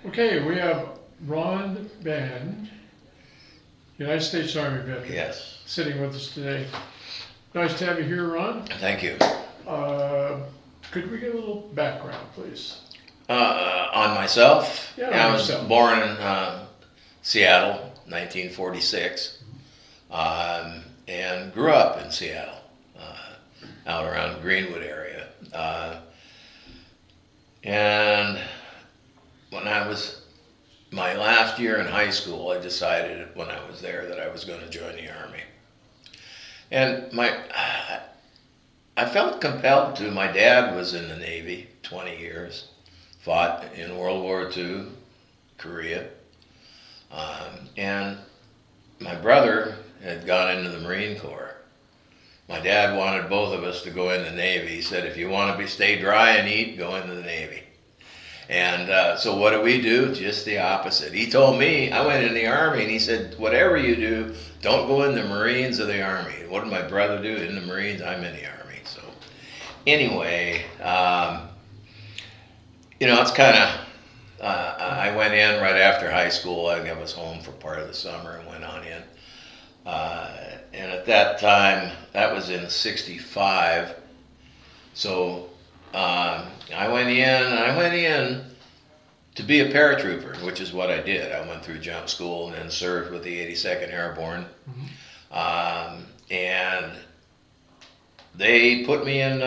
Okay, we have Ron Bange, United States Army veteran, Yes. sitting with us today. Nice to have you here, Ron. Thank you. Uh, could we get a little background, please? On myself, Yeah, I on was yourself. born in Seattle, 1946, and grew up in Seattle, out around Greenwood area. And when I was my last year in high school, I decided when I was there that I was going to join the Army. And I felt compelled to. My dad was in the Navy 20 years, fought in World War II, Korea, and my brother had gone into the Marine Corps. My dad wanted both of us to go in the Navy. He said, if you want to stay dry and eat, go into the Navy. And so what do we do? Just the opposite. He told me, I went in the Army, and he said, whatever you do, don't go in the Marines or the Army. What did my brother do? In the Marines, I'm in the Army. So anyway, it's kind of, I went in right after high school. I was home for part of the summer and went on in. And at that time, that was in '65. So I went in to be a paratrooper, which is what I did. I went through jump school and then served with the 82nd Airborne. And they put me in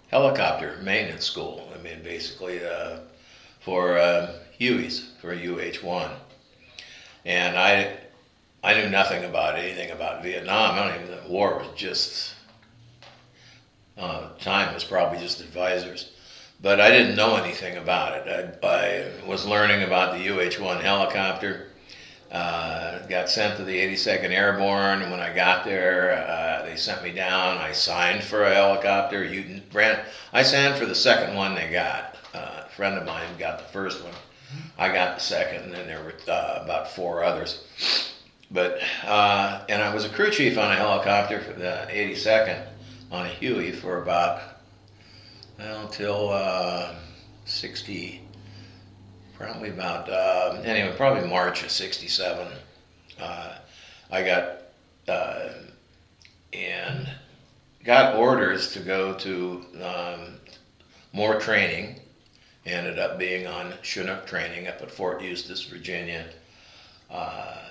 helicopter maintenance school. I mean, basically for Hueys, for a UH-1. And I knew nothing about anything about Vietnam. I don't even, the war was just, time was probably just advisors. But I didn't know anything about it. I was learning about the UH-1 helicopter. Got sent to the 82nd Airborne, and when I got there, they sent me down. I signed for a helicopter. I signed for the second one they got. A friend of mine got the first one. I got the second, and then there were about four others. But and I was a crew chief on a helicopter for the 82nd on a Huey for about till 60, probably about anyway, probably March of '67. I got and got orders to go to more training. Ended up being on Chinook training up at Fort Eustis, Virginia.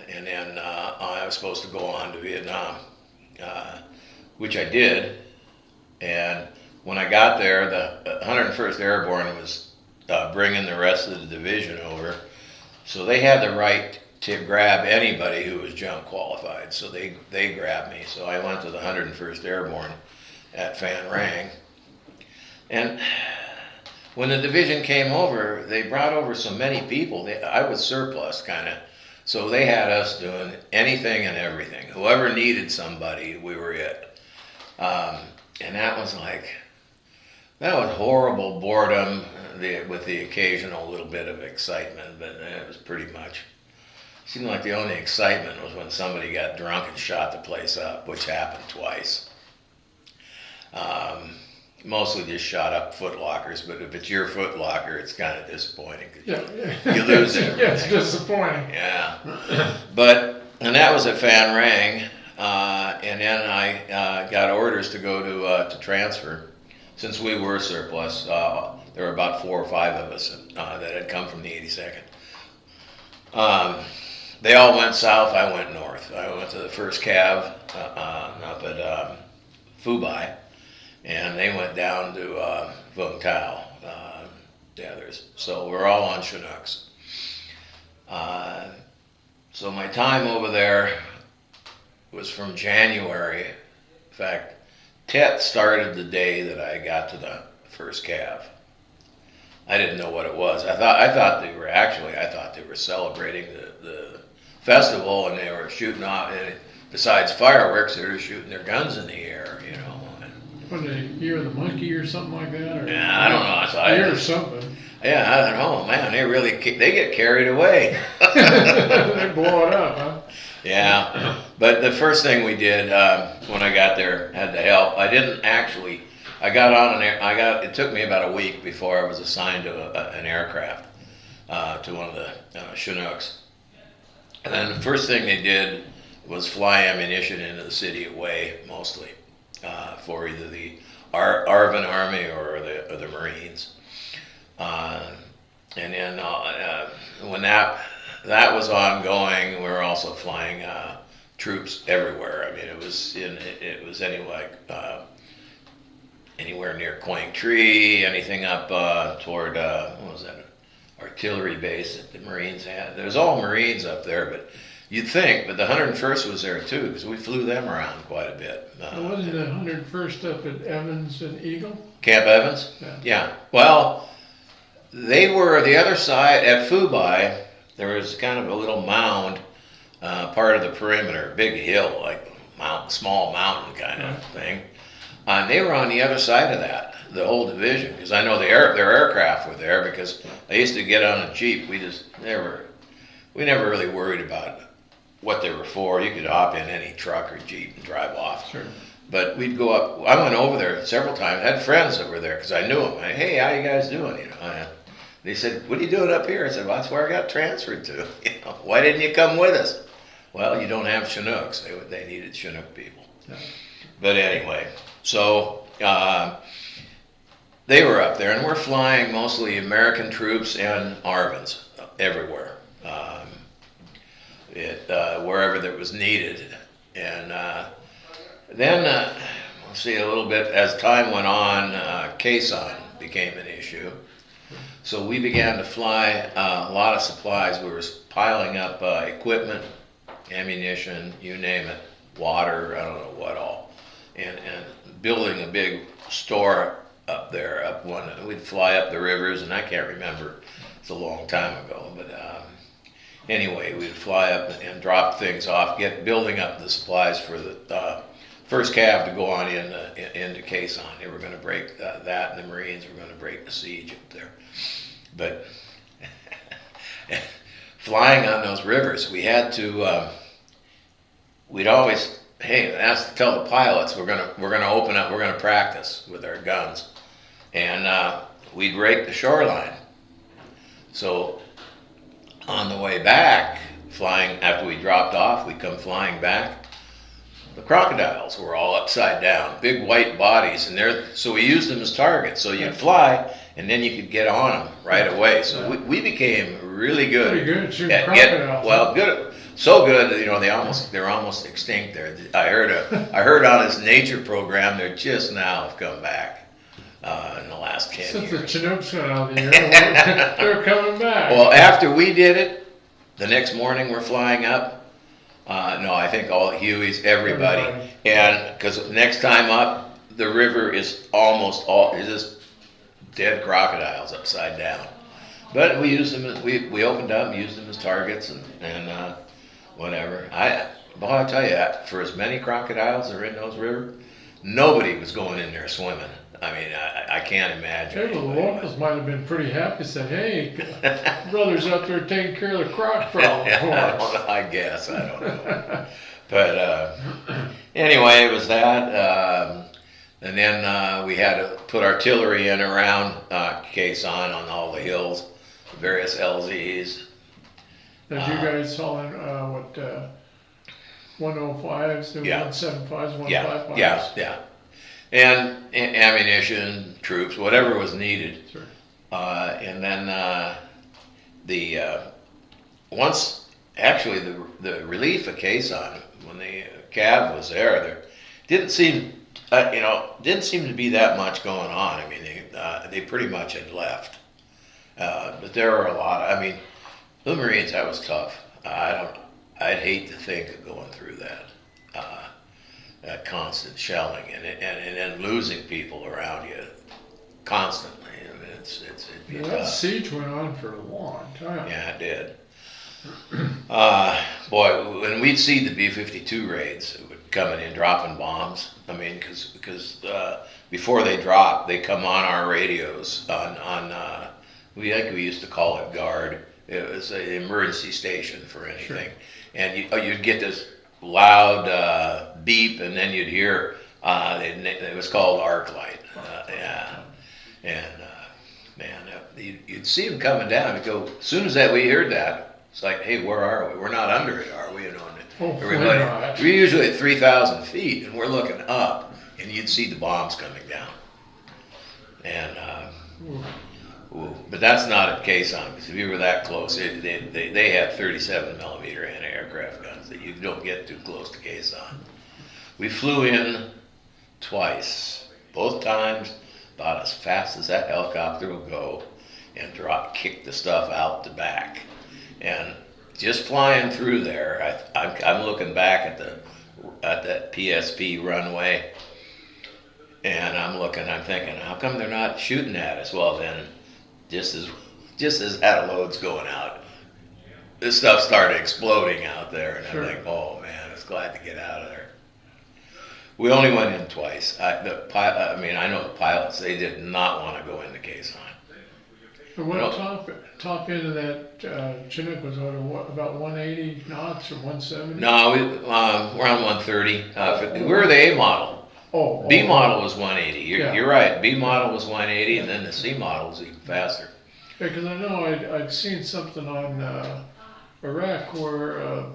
And then I was supposed to go on to Vietnam, which I did. And when I got there, the 101st Airborne was bringing the rest of the division over. So they had the right to grab anybody who was jump qualified. So they grabbed me. So I went to the 101st Airborne at Phan Rang. And when the division came over, they brought over so many people. I was surplus, kind of. So they had us doing anything and everything. Whoever needed somebody, we were it. And that was horrible boredom with the occasional little bit of excitement, but it was pretty much, seemed like the only excitement was when somebody got drunk and shot the place up, which happened twice. Mostly just shot up foot lockers, but if it's your foot locker, it's kind of disappointing because you lose everything. Yeah, it's disappointing. Yeah. And that was at Phan Rang, and then I got orders to go to transfer. Since we were surplus, there were about 4 or 5 of us that had come from the 82nd. They all went south, I went north. I went to the 1st Cav up at Phu Bai. And they went down to Vung Tau, the others. So we're all on Chinooks. So my time over there was from January. In fact, Tet started the day that I got to the 1st Cav. I didn't know what it was. I thought they were celebrating the festival, and they were shooting off. And besides fireworks, they were shooting their guns in the air, When the year of the monkey or something like that? Or yeah, I don't know. Year or something. Yeah, I don't know, man. They get carried away. They blow it up, huh? Yeah, but the first thing we did when I got there, had to help. I got on it took me about a week before I was assigned to an aircraft. to one of the Chinooks. And then the first thing they did was fly ammunition into the city away, mostly, for either the Arvin Army or the Marines. And then when that was ongoing, we were also flying troops everywhere. I mean, it was anywhere near Quang anything up toward what was that? Artillery base that the Marines had. There's all Marines up there, but you'd think, but the 101st was there too, because we flew them around quite a bit. Wasn't the 101st up at Evans and Eagle? Camp Evans? Yeah. Well, they were the other side at Fubai. There was kind of a little mound, part of the perimeter, big hill, like small mountain kind of thing. And they were on the other side of that, the whole division, because I know their aircraft were there because they used to get on a Jeep. We never really worried about what they were for. You could hop in any truck or Jeep and drive off. Sure. But we'd go up. I went over there several times. I had friends that were there because I knew them. Hey, how you guys doing? You know. They said, "What are you doing up here?" I said, "Well, that's where I got transferred to." You know, why didn't you come with us? Well, you don't have Chinooks. They needed Chinook people. Yeah. But anyway, so they were up there, and we're flying mostly American troops and Arvins everywhere, wherever that was needed. And then, let's see, a little bit as time went on, caisson became an issue. So we began to fly a lot of supplies. We were piling up equipment, ammunition, you name it, water, I don't know what all, and building a big store up there. We'd fly up the rivers, and I can't remember. It's a long time ago, but anyway, we'd fly up and drop things off, building up the supplies for the first cav to go on into caisson. They were going to break that, and the Marines were going to break the siege up there. But flying on those rivers, we had to. We'd always tell the pilots we're gonna open up. We're gonna practice with our guns, and we'd rake the shoreline. So on the way back, flying after we dropped off, we'd come flying back. The crocodiles were all upside down, big white bodies, and so we used them as targets. So you'd fly, and then you could get on them right away. So we became really good. Pretty good at shooting crocodiles. Good, so good that they're almost extinct. There, I heard on his nature program they're just now have come back in the last 10 years. Since the Chinooks got out of the air, they're coming back. Well, after we did it, the next morning we're flying up. No, I think all the Hueys, everybody. And because next time up, the river is it's just dead crocodiles upside down. But we used them. We opened up and used them as targets and whatever. I'll tell you, for as many crocodiles that are in those rivers, nobody was going in there swimming. I mean, I can't imagine. Hey, the locals might have been pretty happy. Said, "Hey, brothers out there taking care of the croc problem for us." I guess, I don't know. But anyway, it was that. And then we had to put artillery in around caisson on all the hills, various LZs. Did you guys haul in 105s, 175s, 155s? Yeah. And ammunition, troops, whatever was needed. Sure. And then once actually the relief of caisson, when the cav was there didn't seem to be that much going on. I mean, they pretty much had left. But there were a lot. I mean, the Marines, that was tough. I'd hate to think of going through that. That constant shelling and then losing people around you constantly. I mean, it'd be tough. That siege went on for a long time. Yeah, it did. Boy, when we'd see the B-52 raids coming in, dropping bombs. I mean, because before they drop, they come on our radios we used to call it guard. It was an emergency station for anything, sure. And you'd get this loud beep, and then you'd hear it was called arc light. And man, you'd see them coming down. And go, as soon as that we heard that, it's like, hey, where are we? We're not under it, are we? You know, Hopefully not. we're usually at 3,000 feet, and we're looking up, and you'd see the bombs coming down. And but that's not at Quezon, because if you were that close, they had 37 millimeter anti-aircraft guns that you don't get too close to Quezon. We flew in twice, both times about as fast as that helicopter will go, and kick the stuff out the back. And just flying through there, I'm looking back at that PSP runway, and I'm thinking, how come they're not shooting at us? Well, then, just as that load's going out, this stuff started exploding out there, and I'm like, oh man, I was glad to get out of there. We only went in twice. I know the pilots, they did not want to go into Quezon. The top end of that Chinook was about 180 knots or 170? No, we're on 130. We're the A model. B model was 180. You're right. B model was 180, and then the C model was even faster. Yeah, because I know I'd seen something on Iraq where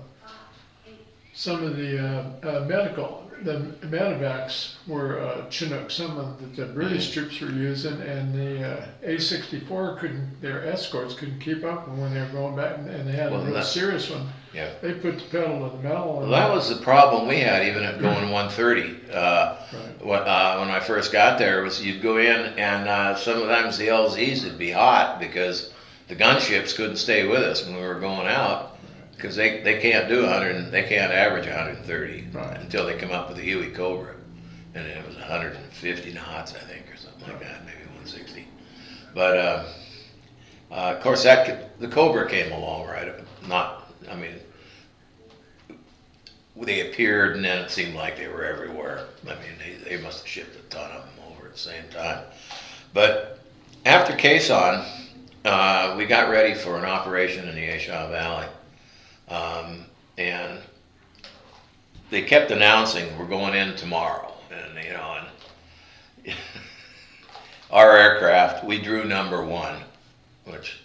some of the medevacs were Chinook, some of the British troops were using, and the A-64 their escorts couldn't keep up when they were going back, and they had a real serious one. Yeah. They put the pedal to the metal. Well, that was the problem we had even at going 130. When I first got there, was you'd go in, and sometimes the LZs would be hot because the gunships couldn't stay with us when we were going out. Because they can't do 100, they can't average 130 until they come up with the Huey Cobra, and it was 150 knots, I think, or something like that, maybe 160. But of course, the Cobra came along, right? They appeared, and then it seemed like they were everywhere. I mean, they must have shipped a ton of them over at the same time. But after Quezon, we got ready for an operation in the Aisha Valley. And they kept announcing we're going in tomorrow, and our aircraft, we drew number 1, which,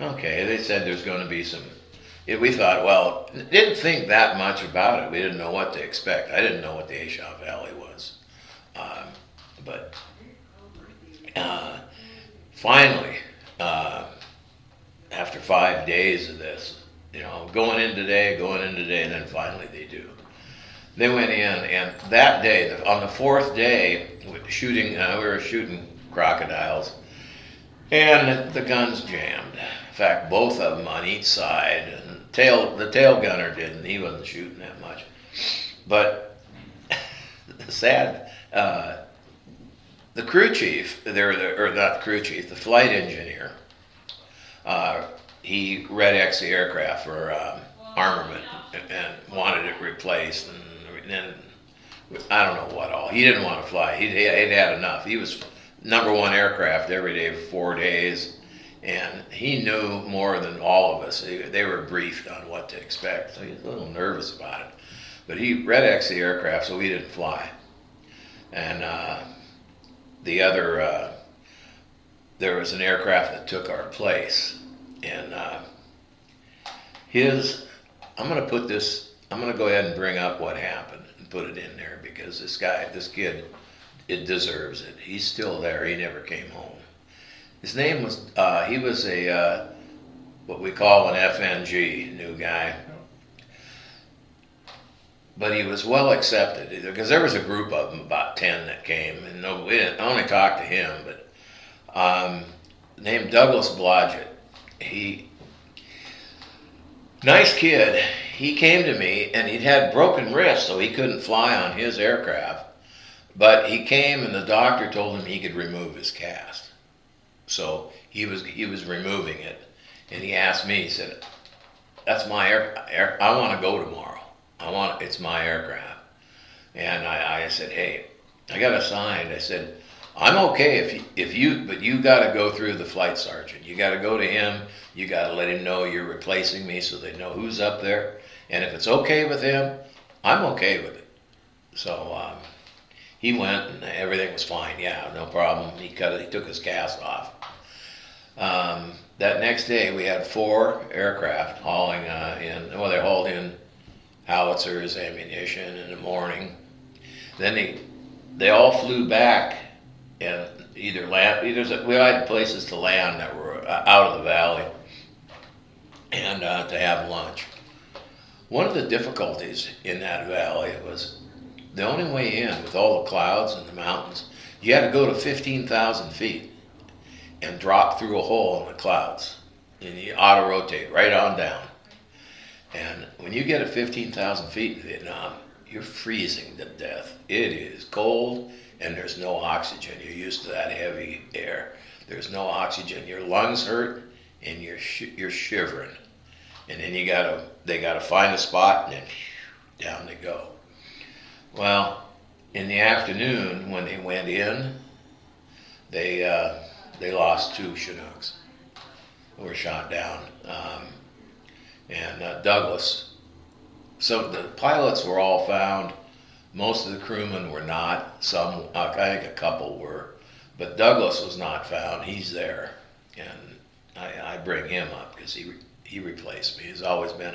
okay, they said there's going to be some, we thought, well, didn't think that much about it. We didn't know what to expect. I didn't know what the Aisha Valley was. But finally, after 5 days of this, going in today, and then finally they do. They went in, and that day, on the 4th day, we were shooting crocodiles, and the guns jammed. In fact, both of them on each side, and the tail gunner didn't. He wasn't shooting that much. But the crew chief, not the crew chief, the flight engineer, he red X the aircraft for armament and wanted it replaced, and then I don't know what all. He didn't want to fly. He'd had enough. He was number 1 aircraft every day for 4 days, and he knew more than all of us. They were briefed on what to expect, so he was a little nervous about it. But he red X the aircraft, so we didn't fly. And there was an aircraft that took our place. And I'm going to go ahead and bring up what happened and put it in there, because this kid, it deserves it. He's still there. He never came home. His name was, he was what we call an FNG, new guy. But he was well accepted, because there was a group of them, about 10 that came, and we didn't only talk to him, but named Douglas Blodgett. Nice kid. He came to me, and he'd had broken wrists, so he couldn't fly on his aircraft. But he came, and the doctor told him he could remove his cast. So he was removing it, and he asked me. He said, "That's my I want to go tomorrow. It's my aircraft." And I said, "Hey, I got assigned." I said, "I'm okay but you got to go through the flight sergeant. You got to go to him. You got to let him know you're replacing me, so they know who's up there. And if it's okay with him, I'm okay with it." So he went, and everything was fine. Yeah, no problem. He took his cast off. That next day we had 4 aircraft hauling in, well, they hauled in howitzers, ammunition in the morning. Then they all flew back and either land, we had places to land that were out of the valley and to have lunch. One of the difficulties in that valley was the only way in with all the clouds and the mountains, you had to go to 15,000 feet and drop through a hole in the clouds. And you auto rotate right on down. And when you get at 15,000 feet in Vietnam, you're freezing to death. It is cold and there's no oxygen. You're used to that heavy air. There's no oxygen. Your lungs hurt and you're shivering. And then they gotta find a spot and then down they go. Well, in the afternoon when they went in, they lost 2 Chinooks who were shot down. And Douglas, so the pilots were all found. Most of the crewmen were not. Some, I think a couple were, but Douglas was not found. He's there, and I bring him up because he replaced me. He's always been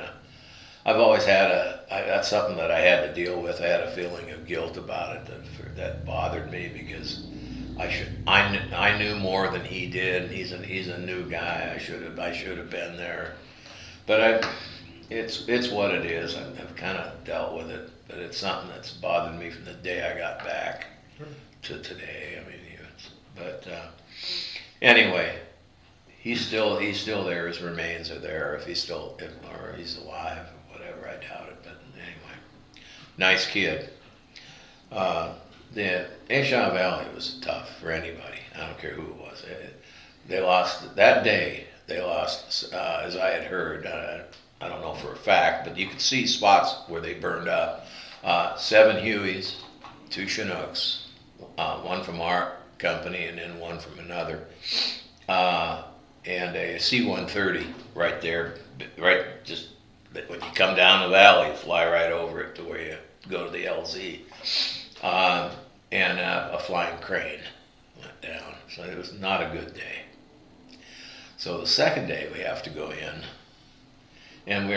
I've always had that's something that I had to deal with. I had a feeling of guilt about it that bothered me because I knew more than he did. He's a new guy. I should have been there, but it's what it is. I've kind of dealt with it, but it's something that's bothered me from the day I got back to today. I mean, anyway, he's still there. His remains are there. If he's alive or whatever, I doubt it. But anyway, nice kid. The Ashaw Valley was tough for anybody. I don't care who it was. They lost that day. They lost, as I had heard. I don't know for a fact, but you could see spots where they burned up. 7 Hueys, 2 Chinooks, one from our company and then one from another, and a C-130 right there, right just when you come down the valley, you fly right over it to where you go to the LZ. And a flying crane went down, so it was not a good day. So the second day we have to go in, and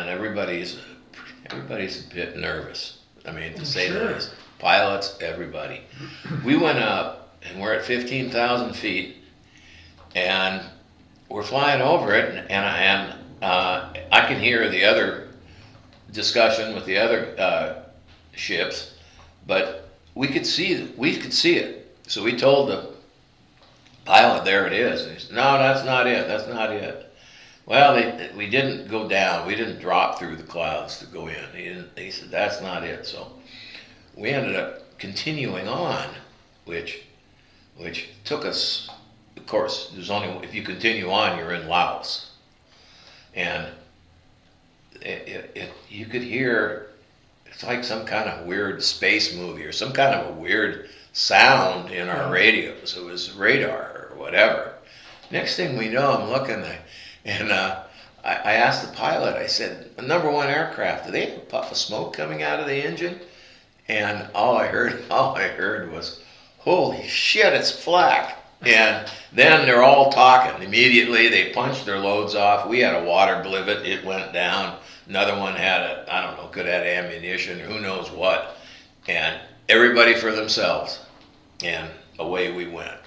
everybody's a bit nervous. I mean, to say the least. Pilots, everybody. We went up, and we're at 15,000 feet, and we're flying over it, and I can hear the other discussion with the other ships, but we could see it. So we told the pilot, there it is. And he said, no, that's not it. Well, we didn't go down. We didn't drop through the clouds to go in. He said, that's not it. So we ended up continuing on, which took us, of course, there's only, if you continue on, you're in Laos. And you could hear, it's like some kind of weird space movie or some kind of a weird sound in our radios. It was radar or whatever. Next thing we know, I'm looking, and I asked the pilot, I said, number 1 aircraft, do they have a puff of smoke coming out of the engine? And all I heard was, holy shit, it's flak. And then they're all talking. Immediately they punched their loads off. We had a water blivet, it went down. Another one had could have ammunition, who knows what. And everybody for themselves. And away we went.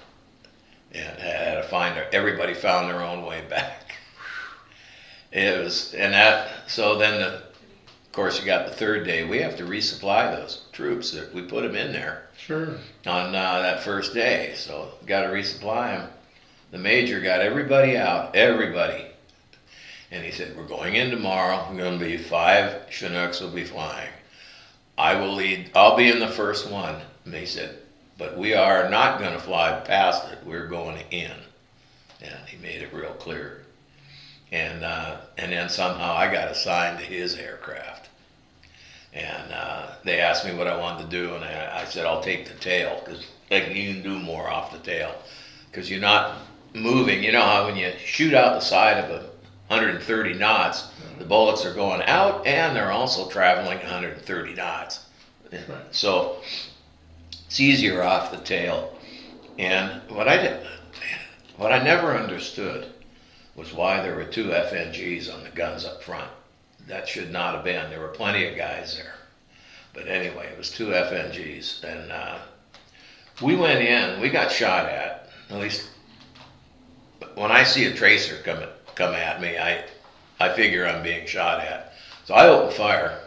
And had to everybody found their own way back. It was, so then of course you got the third day, we have to resupply those troops that we put them in there. Sure. On that first day, so got to resupply them. The major got everybody out, and he said, we're going in tomorrow, we're going to be 5 Chinooks will be flying. I'll be in the first one. And he said, but we are not going to fly past it, we're going in. And he made it real clear. And then somehow I got assigned to his aircraft. And they asked me what I wanted to do, and I said, I'll take the tail, because you can do more off the tail, because you're not moving. You know how when you shoot out the side of 130 knots, the bullets are going out, and they're also traveling 130 knots. Right. So it's easier off the tail. And what I did, What I never understood was why there were two FNGs on the guns up front. That should not have been. There were plenty of guys there. But anyway, it was two FNGs. And we went in, we got shot at least when I see a tracer come at me, I figure I'm being shot at. So I open fire.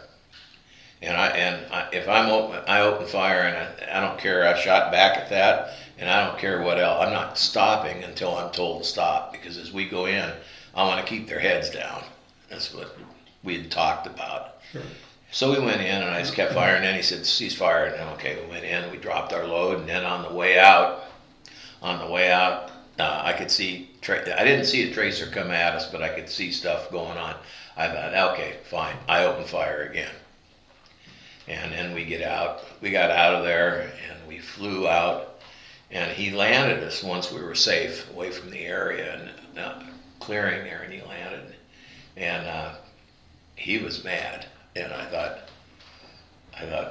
If I'm open, I open fire, and I don't care. I shot back at that, and I don't care what else. I'm not stopping until I'm told to stop, because as we go in, I want to keep their heads down. That's what we had talked about. Sure. So we went in, and I just kept firing. And he said, "Cease fire." And okay, we went in. We dropped our load, and then on the way out, I could see. I didn't see a tracer come at us, but I could see stuff going on. I thought, okay, fine. I opened fire again. And then we got out of there, and we flew out, and he landed us once we were safe away from the area and clearing there, and he landed, and he was mad, and I thought,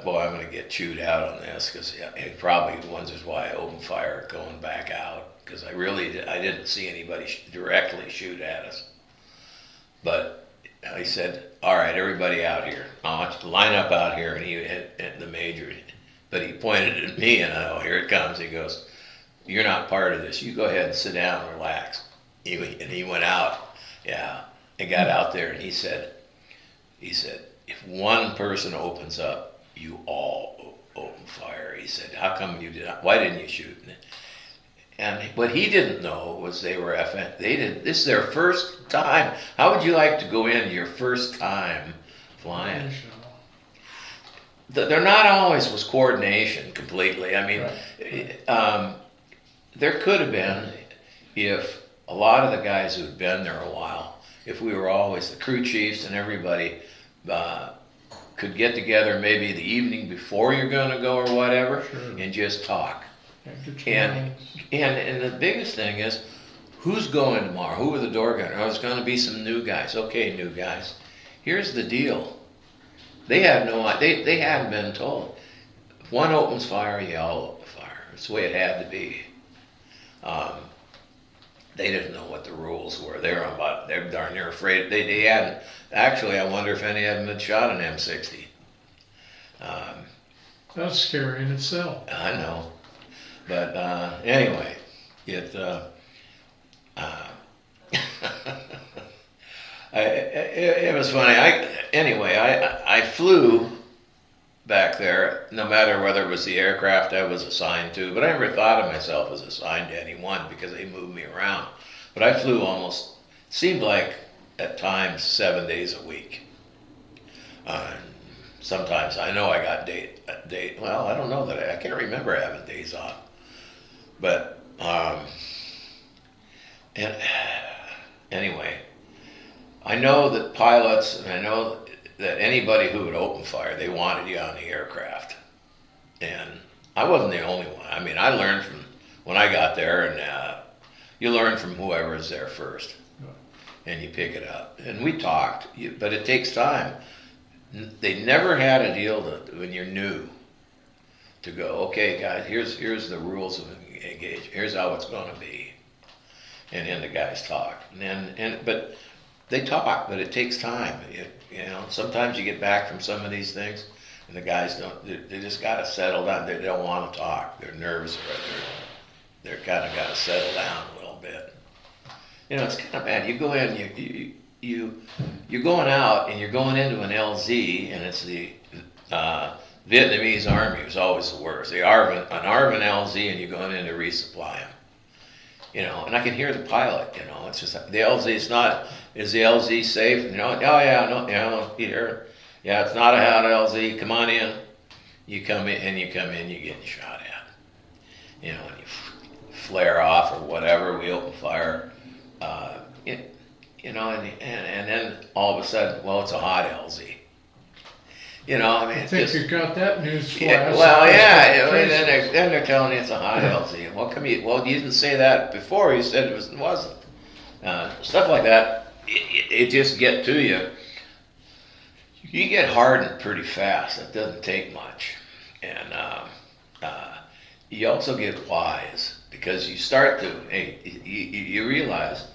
boy, I'm going to get chewed out on this, because he probably wonders why I opened fire going back out, because I didn't see anybody directly shoot at us, but he said, all right, everybody out here. I want you to line up out here. And he had the major, but he pointed at me, and oh, here it comes. He goes, you're not part of this. You go ahead and sit down and relax. And he went out. Yeah, and got out there, and he said, if one person opens up, you all open fire. He said, how come you did not? Why didn't you shoot? And what he didn't know was they were FN. This is their first time. How would you like to go in your first time flying? There not always was coordination completely. I mean, right. There could have been, if a lot of the guys who had been there a while, if we were always the crew chiefs and everybody could get together maybe the evening before you're going to go or whatever, sure, and just talk. And the biggest thing is, who's going tomorrow? Who are the door gunners? Oh, it's going to be some new guys. Okay, new guys. Here's the deal. They had they hadn't been told. If one opens fire, you all open fire. It's the way it had to be. They didn't know what the rules were. They're darn near afraid. They hadn't. Actually, I wonder if any of them had shot an M60. That's scary in itself. I know. But anyway, it was funny. I flew back there, no matter whether it was the aircraft I was assigned to, but I never thought of myself as assigned to any one because they moved me around. But I flew seemed like at times 7 days a week. Sometimes I know I got well, I don't know that I can't remember having days off. But, and anyway, I know that pilots, and I know that anybody who would open fire, they wanted you on the aircraft. And I wasn't the only one. I mean, I learned from, when I got there, and you learn from whoever is there first. And you pick it up. And we talked, but it takes time. They never had a deal when you're new to go, okay, guys, here's the rules of engagement. Here's how it's going to be. And then the guys talk. But they talk, but it takes time. Sometimes you get back from some of these things, and the guys they just got to settle down. They don't want to talk. Their nerves they're kind of got to settle down a little bit. It's kind of bad. You go in, you're going out, and you're going into an LZ, and it's the Vietnamese Army was always the worst. An ARVN LZ, and you're going in to resupply them. And I can hear the pilot. It's just the LZ's not. Is the LZ safe? Oh yeah, no, here. Yeah, it's not a hot LZ. Come on in. You come in, you're getting shot at. And you flare off or whatever. We open fire. And then all of a sudden, well, it's a hot LZ. I think you got that news flash. Yeah, well, yeah. Then they're telling you it's a hot LZ. Well, you didn't say that before. You said it wasn't. Stuff like that. It just get to you. You get hardened pretty fast. It doesn't take much, and you also get wise because you start to, hey, you realize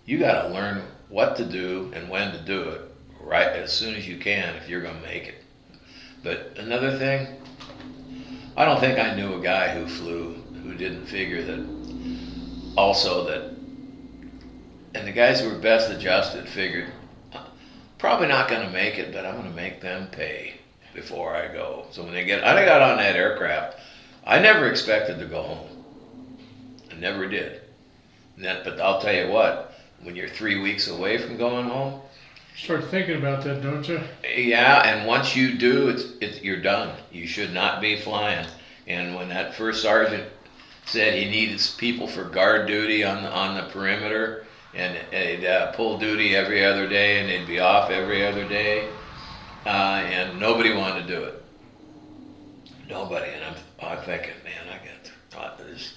you got to learn what to do and when to do it right as soon as you can if you're going to make it. But another thing, I don't think I knew a guy who flew who didn't figure that also that, and the guys who were best adjusted figured, probably not going to make it, but I'm going to make them pay before I go. So when I got on that aircraft, I never expected to go home. I never did. But I'll tell you what, when you're 3 weeks away from going home, Start thinking about that, don't you? yeah, and once you do, you're done. You should not be flying. And when that first sergeant said he needed people for guard duty on the perimeter, and they'd pull duty every other day, and they'd be off every other day, and nobody wanted to do it. Nobody. And I'm thinking, man, I got this.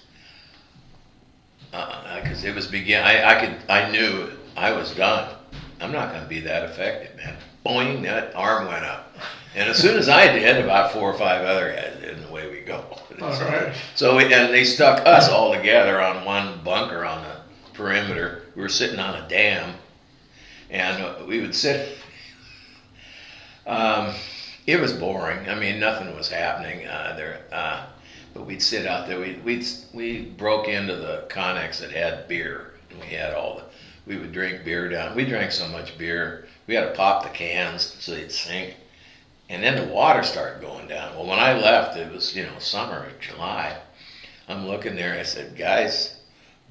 Because it was I knew I was done. I'm not going to be that effective, man. Boing, that arm went up. And as soon as I did, about 4 or 5 other guys did, and away we go. All right. So and they stuck us all together on one bunker on the perimeter. We were sitting on a dam, and we would sit. It was boring. I mean, nothing was happening there. But we'd sit out there. We broke into the Connex that had beer, and we had we would drink beer down. We drank so much beer, we had to pop the cans so they'd sink. And then the water started going down. Well, when I left, it was, summer, July. I'm looking there, and I said, guys,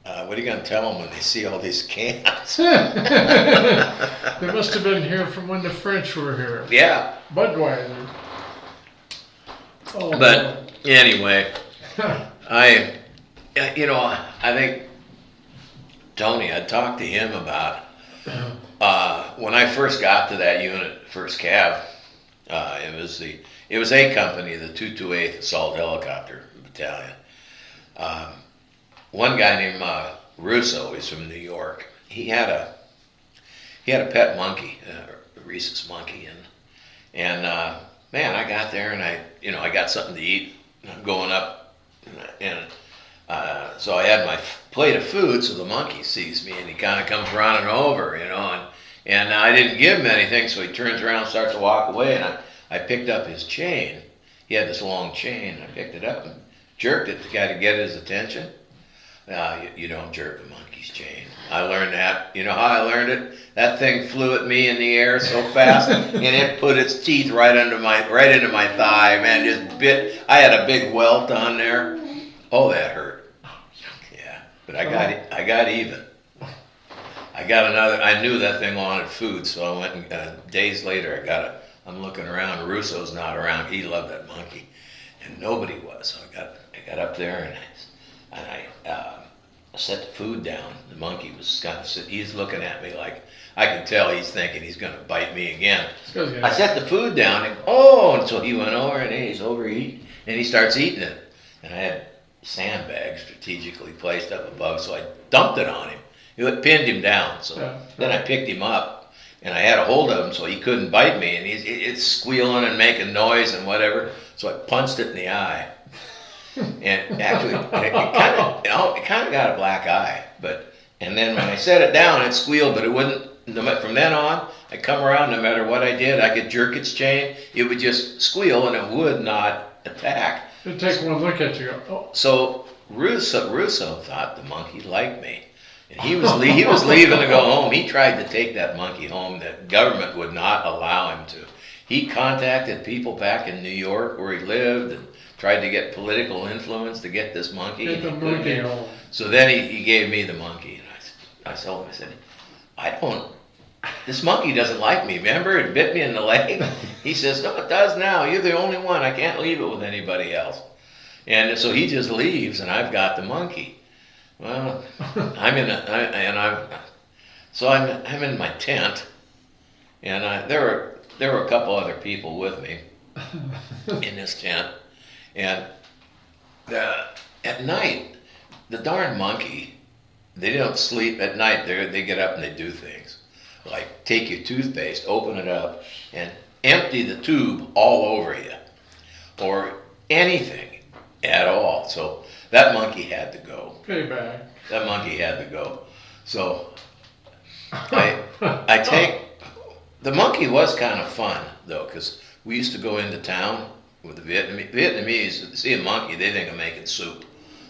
what are you going to tell them when they see all these cans? They must have been here from when the French were here. Yeah. Budweiser. Oh, but anyway, I think Tony, I talked to him about when I first got to that unit, first cav. It was A Company, the 228th Assault Helicopter Battalion. One guy named Russo, he's from New York. He had a pet monkey, a rhesus monkey, and man, I got there and I got something to eat. And I'm going up, and so I had my plate of food. So the monkey sees me and he kind of comes running over, and I didn't give him anything, so he turns around and starts to walk away, and I picked up his chain. He had this long chain. I picked it up and jerked it to kind of get his attention. You don't jerk a monkey's chain. I learned that. You know how I learned it? That thing flew at me in the air so fast, and it put its teeth right into my thigh. Man, just bit. I had a big welt on there. Oh, that hurt. Yeah, but I got even. I got another. I knew that thing wanted food, so I went and days later I'm looking around. Russo's not around. He loved that monkey, and nobody was. So I got up there and I set the food down. The monkey was kind of sitting. He's looking at me like I can tell he's thinking he's going to bite me again. I set the food down and so he went over and he's overeating and he starts eating it. And I had sandbags strategically placed up above, so I dumped it on him. It pinned him down. So then I picked him up and I had a hold of him so he couldn't bite me. And it's squealing and making noise and whatever. So I punched it in the eye. And actually, it kind of got a black eye. And then when I set it down, it squealed, but it wouldn't. From then on, I come around. No matter what I did, I could jerk its chain. It would just squeal, and it would not attack. It'd take one look at you. Oh. So Russo thought the monkey liked me, and he was leaving to go home. He tried to take that monkey home. The government would not allow him to. He contacted people back in New York where he lived and tried to get political influence to get this monkey. Get the monkey home. So then he gave me the monkey, and I told him, I said, this monkey doesn't like me, remember? It bit me in the leg. He says, no, it does now. You're the only one. I can't leave it with anybody else. And so he just leaves, and I've got the monkey. Well, I'm in my tent, and there were a couple other people with me in this tent. And at night, the darn monkey, they don't sleep at night. They get up and they do things. Like take your toothpaste, open it up, and empty the tube all over you. Or anything at all. So that monkey had to go. Payback. That monkey had to go. So I take, the monkey was kind of fun though, because we used to go into town with the Vietnamese, see a monkey, they think of making soup.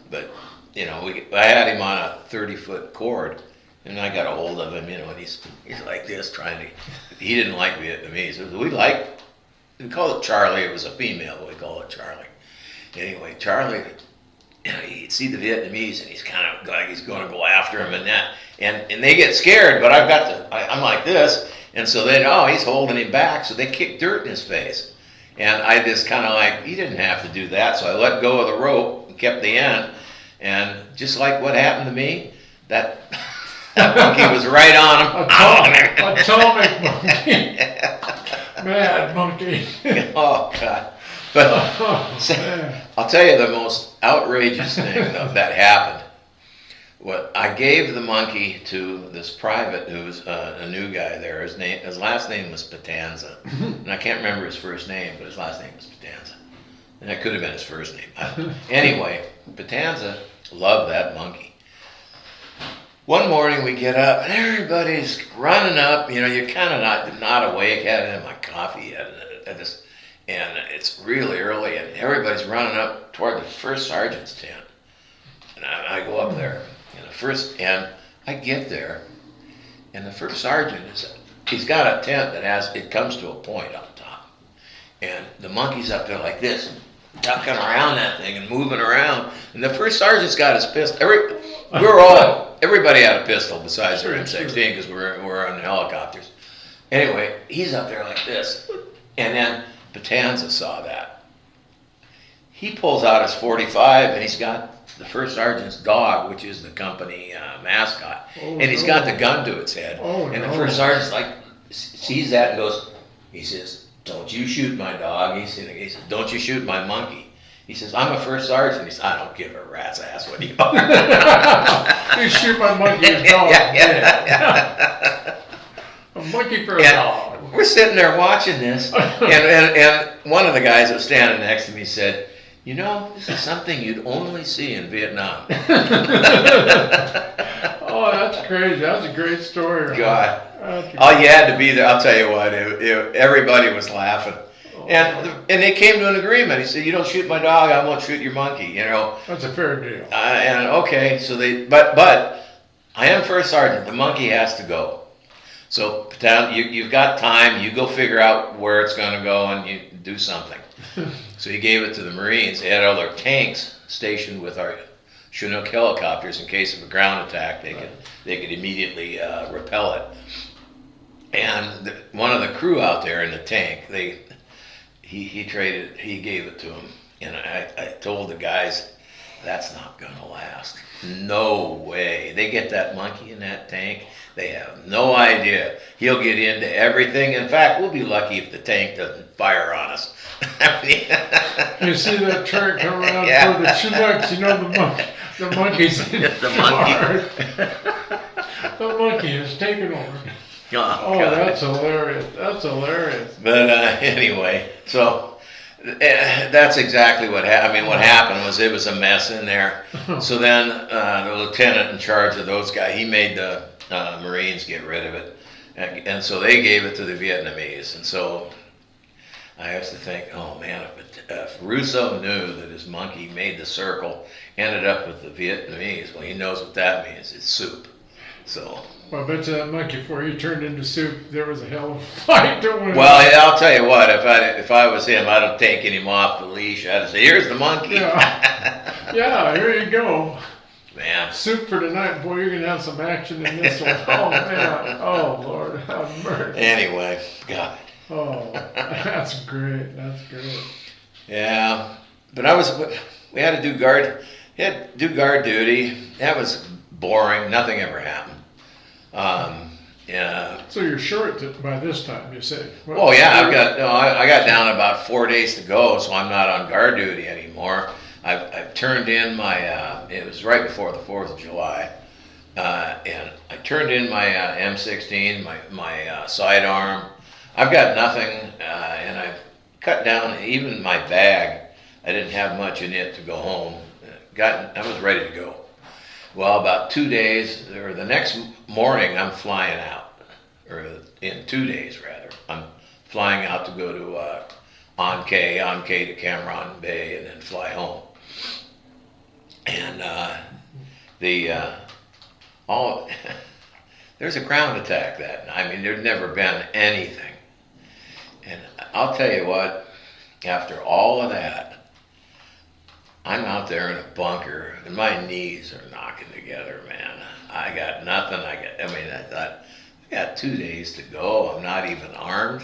But, you know, I had him on a 30-foot cord, and I got a hold of him, you know, and he's like this, trying to, he didn't like Vietnamese. We call it Charlie, it was a female, but we call it Charlie. Anyway, Charlie, you know, he'd see the Vietnamese, and he's kind of like he's going to go after him and that. And they get scared, but I'm like this, and so he's holding him back, so they kick dirt in his face. And I just kind of like, he didn't have to do that, so I let go of the rope and kept the end. And just like what happened to me, that monkey was right on him. Atomic monkey. Mad monkey. Oh, God. But Man. I'll tell you the most outrageous thing that happened. What I gave the monkey to this private who's a new guy there. His last name was Patanza, and I can't remember his first name, but his last name was Patanza, and that could have been his first name. Anyway, Patanza loved that monkey. One morning we get up and everybody's running up. You know, you're kind of not awake. I hadn't had my coffee yet, and it's really early, and everybody's running up toward the first sergeant's tent, and I go up there. And I get there, and the first sergeant he's got a tent it comes to a point on top, and the monkey's up there like this, ducking around that thing and moving around, and the first sergeant's got his pistol. Everybody had a pistol besides their M16 because we're on helicopters. Anyway, he's up there like this, and then Patanza saw that. He pulls out his .45, and he's got the first sergeant's dog, which is the company mascot, and he's got the gun to its head. And the first sergeant's like, sees that and he says, "Don't you shoot my dog." He says, "Don't you shoot my monkey." He says, "I'm a first sergeant." He says, "I don't give a rat's ass what you are." You shoot my monkey and dog. Yeah. A monkey for a dog. We're sitting there watching this, and one of the guys that was standing next to me said, "You know, this is something you'd only see in Vietnam." Oh, that's crazy. That's a great story. Right? God. Oh, you had to be there. I'll tell you what, everybody was laughing. And they came to an agreement. He said, "You don't shoot my dog, I won't shoot your monkey," you know. That's a fair deal. And okay, so but I am first sergeant. The monkey has to go. So you've got time. You go figure out where it's going to go and you do something. So he gave it to the Marines. They had all their tanks stationed with our Chinook helicopters in case of a ground attack. They could immediately repel it. And one of the crew out there in the tank, he gave it to him. And I told the guys, that's not going to last. No way. They get that monkey in that tank. They have no idea. He'll get into everything. In fact, we'll be lucky if the tank doesn't fire on us. You see that truck come around for the Chinooks, you know the monkey's in the monkey. The monkey is taking over. Oh, that's hilarious. That's hilarious. But anyway, so that's exactly what happened. I mean, what happened was it was a mess in there. So then the lieutenant in charge of those guys, he made the Marines get rid of it. And so they gave it to the Vietnamese. And so I used to think, oh man, if Russo knew that his monkey made the circle, ended up with the Vietnamese, well, he knows what that means. It's soup. So. Well, I bet you that monkey, before he turned into soup, there was a hell of a fight. Well, I'll tell you what, if I was him, I'd have taken him off the leash. I'd have said, "Here's the monkey." Yeah, here you go. Man. Soup for tonight. Boy, you're going to have some action in this one. Oh, man. Oh, Lord. Have mercy. Anyway, God. Oh, that's great. That's great. Yeah. But we had to do guard duty. That was boring. Nothing ever happened. Yeah. So you're short by this time, you say? Oh yeah, I got down about 4 days to go, so I'm not on guard duty anymore. I've turned in my. It was right before the 4th of July, and I turned in my M16, my sidearm. I've got nothing, and I've cut down even my bag. I didn't have much in it to go home. I was ready to go. Well, about 2 days, or the next morning, I'm flying out, or in 2 days rather, I'm flying out to go to Anke to Cameron Bay, and then fly home. And the all there's a ground attack that night. I mean, there'd never been anything. And I'll tell you what, after all of that, I'm out there in a bunker and my knees are knocking together, man. I got nothing. I thought, I got 2 days to go. I'm not even armed.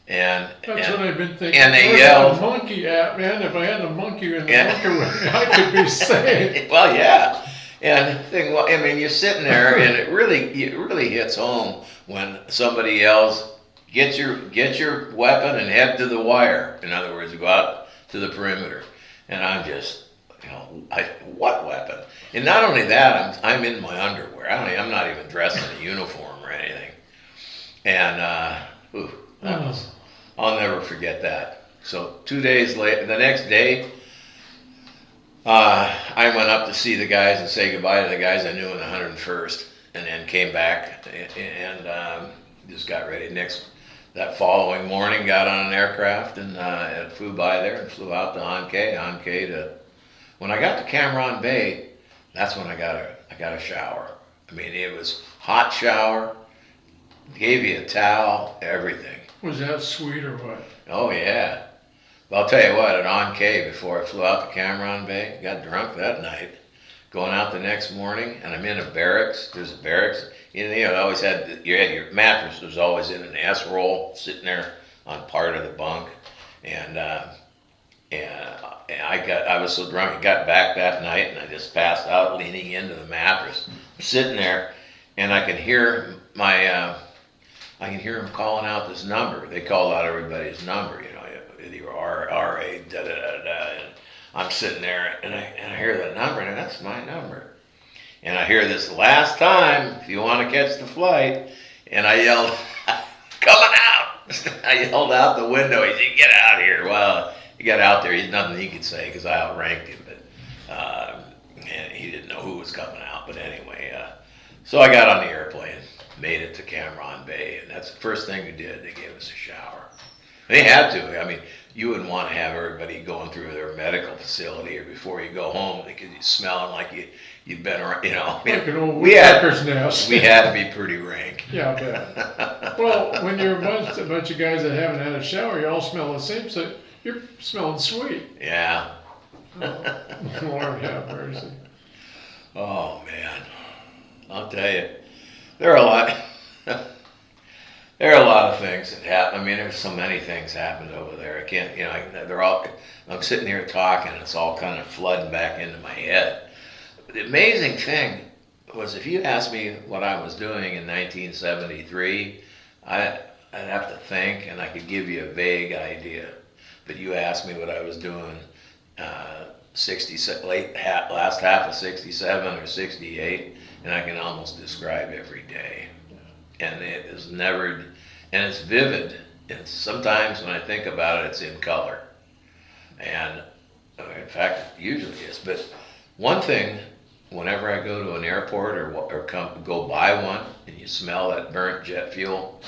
And That's what I've been thinking. and they Where's yelled, that monkey at, man? If I had a monkey in the Yeah. bunker with me, I could be safe. well, yeah. And the thing, well, I mean, you're sitting there, and it really hits home when somebody yells, "Get your weapon and head to the wire." In other words, go out to the perimeter. And I'm just, what weapon? And not only that, I'm in my underwear. I'm not even dressed in a uniform or anything. And I'll never forget that. So 2 days later, the next day, I went up to see the guys and say goodbye to the guys I knew in the 101st, and then came back and just got ready. That following morning, got on an aircraft and flew by there and flew out to Anke to. When I got to Cameron Bay, that's when I got a shower. I mean, it was hot shower, gave you a towel, everything. Was that sweet or what? Oh yeah. Well, I'll tell you what, at Anke, before I flew out to Cameron Bay, got drunk that night. Going out the next morning, and I'm in a barracks. There's a barracks. You always had your mattress was always in an S roll, sitting there on part of the bunk, and I was so drunk, I got back that night, and I just passed out, leaning into the mattress, I'm sitting there, and I can hear him calling out this number. They called out everybody's number, either RA, da da da da. And I'm sitting there, and I hear that number, and that's my number. And I hear this last time, if you want to catch the flight, and I yelled, coming out! I yelled out the window, he said, get out here. Well, he got out there, there's nothing he could say because I outranked him, but and he didn't know who was coming out. But anyway, so I got on the airplane, made it to Cameron Bay, and that's the first thing we did. They gave us a shower. They had to. I mean, you wouldn't want to have everybody going through their medical facility or before you go home because you're smelling like you've been around, Like an old woodpecker's nest. We had to be pretty rank. Yeah, I bet. Well, when you're a bunch of guys that haven't had a shower, you all smell the same, so you're smelling sweet. Yeah. Oh, Lord have mercy. Oh, man. I'll tell you, there are a lot. There are a lot of things that happen. I mean, there's so many things happened over there. I can't, I'm sitting here talking, and it's all kind of flooding back into my head. The amazing thing was, if you asked me what I was doing in 1973, I'd have to think, and I could give you a vague idea. But you asked me what I was doing last half of 67 or 68, and I can almost describe every day. And it is never, and it's vivid. And sometimes when I think about it, it's in color. And in fact, it usually is. But one thing, whenever I go to an airport or go by one, and you smell that burnt jet fuel,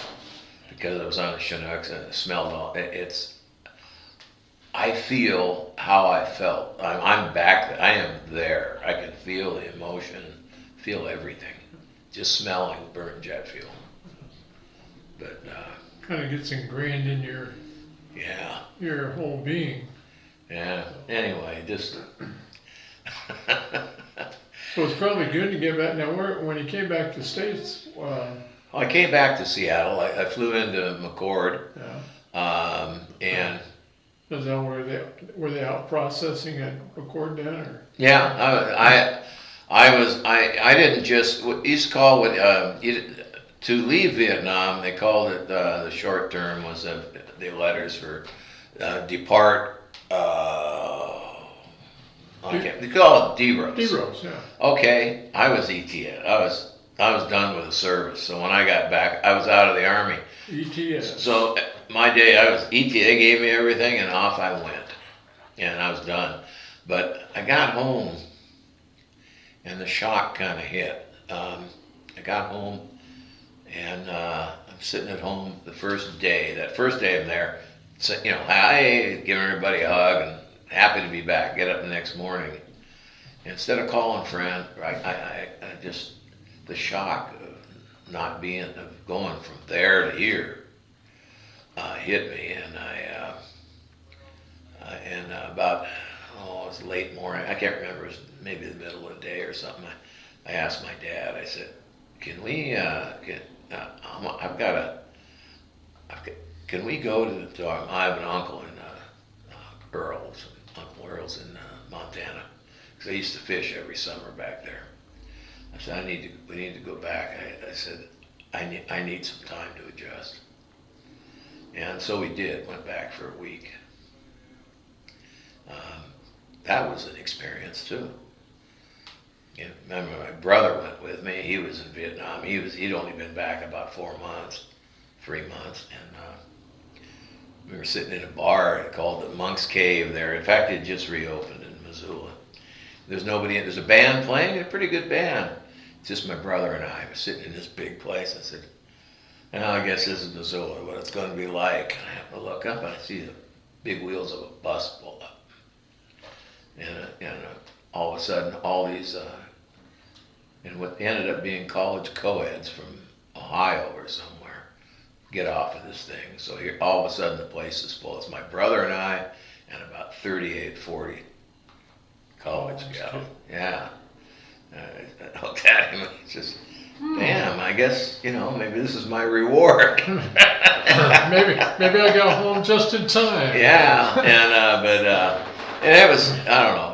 because I was on the Chinooks and it smelled all, I feel how I felt. I'm back. I am there. I can feel the emotion, feel everything. Just smelling burnt jet fuel. But Kind of gets ingrained in your whole being. Yeah. Anyway, just. So it's probably good to get back. Now, when you came back to the States, I came back to Seattle. I flew into McCord, and is that were they out processing at McCord then, or? yeah, I didn't just East call to leave Vietnam. They called it the short term was the letters for depart. They call it DROS. DROS, yeah. Okay, I was ETS. I was done with the service. So when I got back, I was out of the Army. ETS. So my day, I was ETS. They gave me everything, and off I went, and I was done. But I got home and the shock kind of hit. I got home and I'm sitting at home the first day. That first day I'm there, so, hi, giving everybody a hug and happy to be back. Get up the next morning. Instead of calling friend, I just, the shock of not being, of going from there to here hit me. And about, it was late morning. I can't remember. It was maybe the middle of the day or something. I asked my dad. I said, "Can we? I've got a. Can we go to I have an uncle in Uncle Earl's in Montana, because I used to fish every summer back there." I said, we need to go back. I said, I need some time to adjust. And so we did. Went back for a week. That was an experience too. Remember, my brother went with me. He was in Vietnam. He'd only been back about 3 months, and we were sitting in a bar called the Monk's Cave there. In fact, it just reopened in Missoula. There's nobody in. There's a band playing, a pretty good band. It's just my brother and I were sitting in this big place. I said, I guess this is Missoula, what it's going to be like. And I have to look up and I see the big wheels of a bus pull up. And all of a sudden, all these, and what ended up being college co-eds from Ohio or somewhere, get off of this thing. So here, all of a sudden, the place is full. It's my brother and I, and about 38, 40 college gals. Yeah. I looked at him and he just, damn, I guess, maybe this is my reward. maybe I got home just in time. Yeah, and it was, I don't know,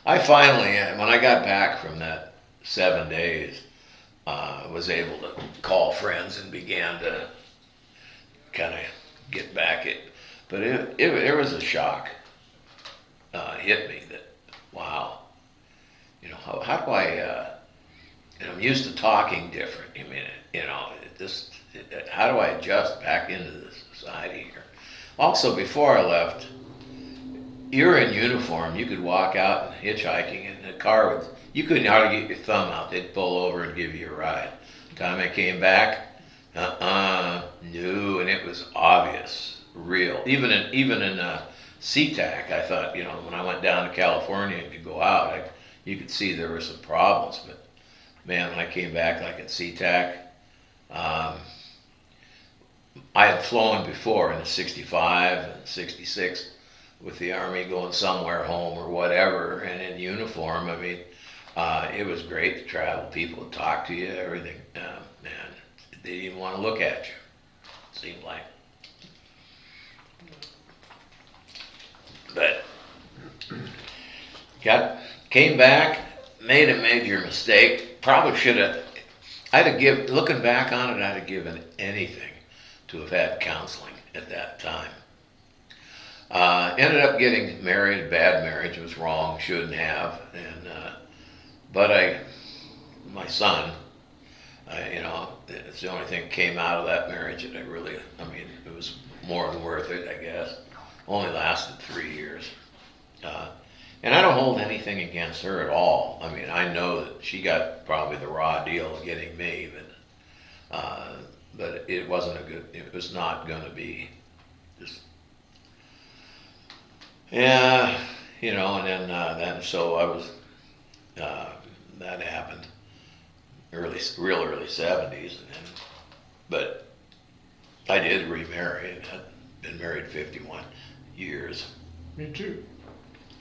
I finally, when I got back from that 7 days, was able to call friends and began to kind of get back it. But it was a shock, hit me that, wow, how do I, I'm used to talking different. How do I adjust back into the society here? Also, before I left, you're in uniform. You could walk out and hitchhiking, and the car you couldn't hardly get your thumb out. They'd pull over and give you a ride. The time I came back, no, and it was obvious, real. Even in SeaTac, I thought, when I went down to California and could go out, you could see there were some problems. But man, when I came back, like at SeaTac, I had flown before in the 65 and 66 with the Army going somewhere home or whatever, and in uniform. It was great to travel. People would talk to you, everything. Man, they didn't even want to look at you, it seemed like. But came back, made a major mistake. Probably should have. Looking back on it, I'd have given anything to have had counseling at that time. Ended up getting married, bad marriage, was wrong, shouldn't have. But my son, it's the only thing that came out of that marriage that it was more than worth it, I guess. Only lasted 3 years. And I don't hold anything against her at all. I know that she got probably the raw deal of getting me, but it was not going to be just, yeah, and then so I was, that happened real early 70s, but I did remarry, and had been married 51 years. Me too.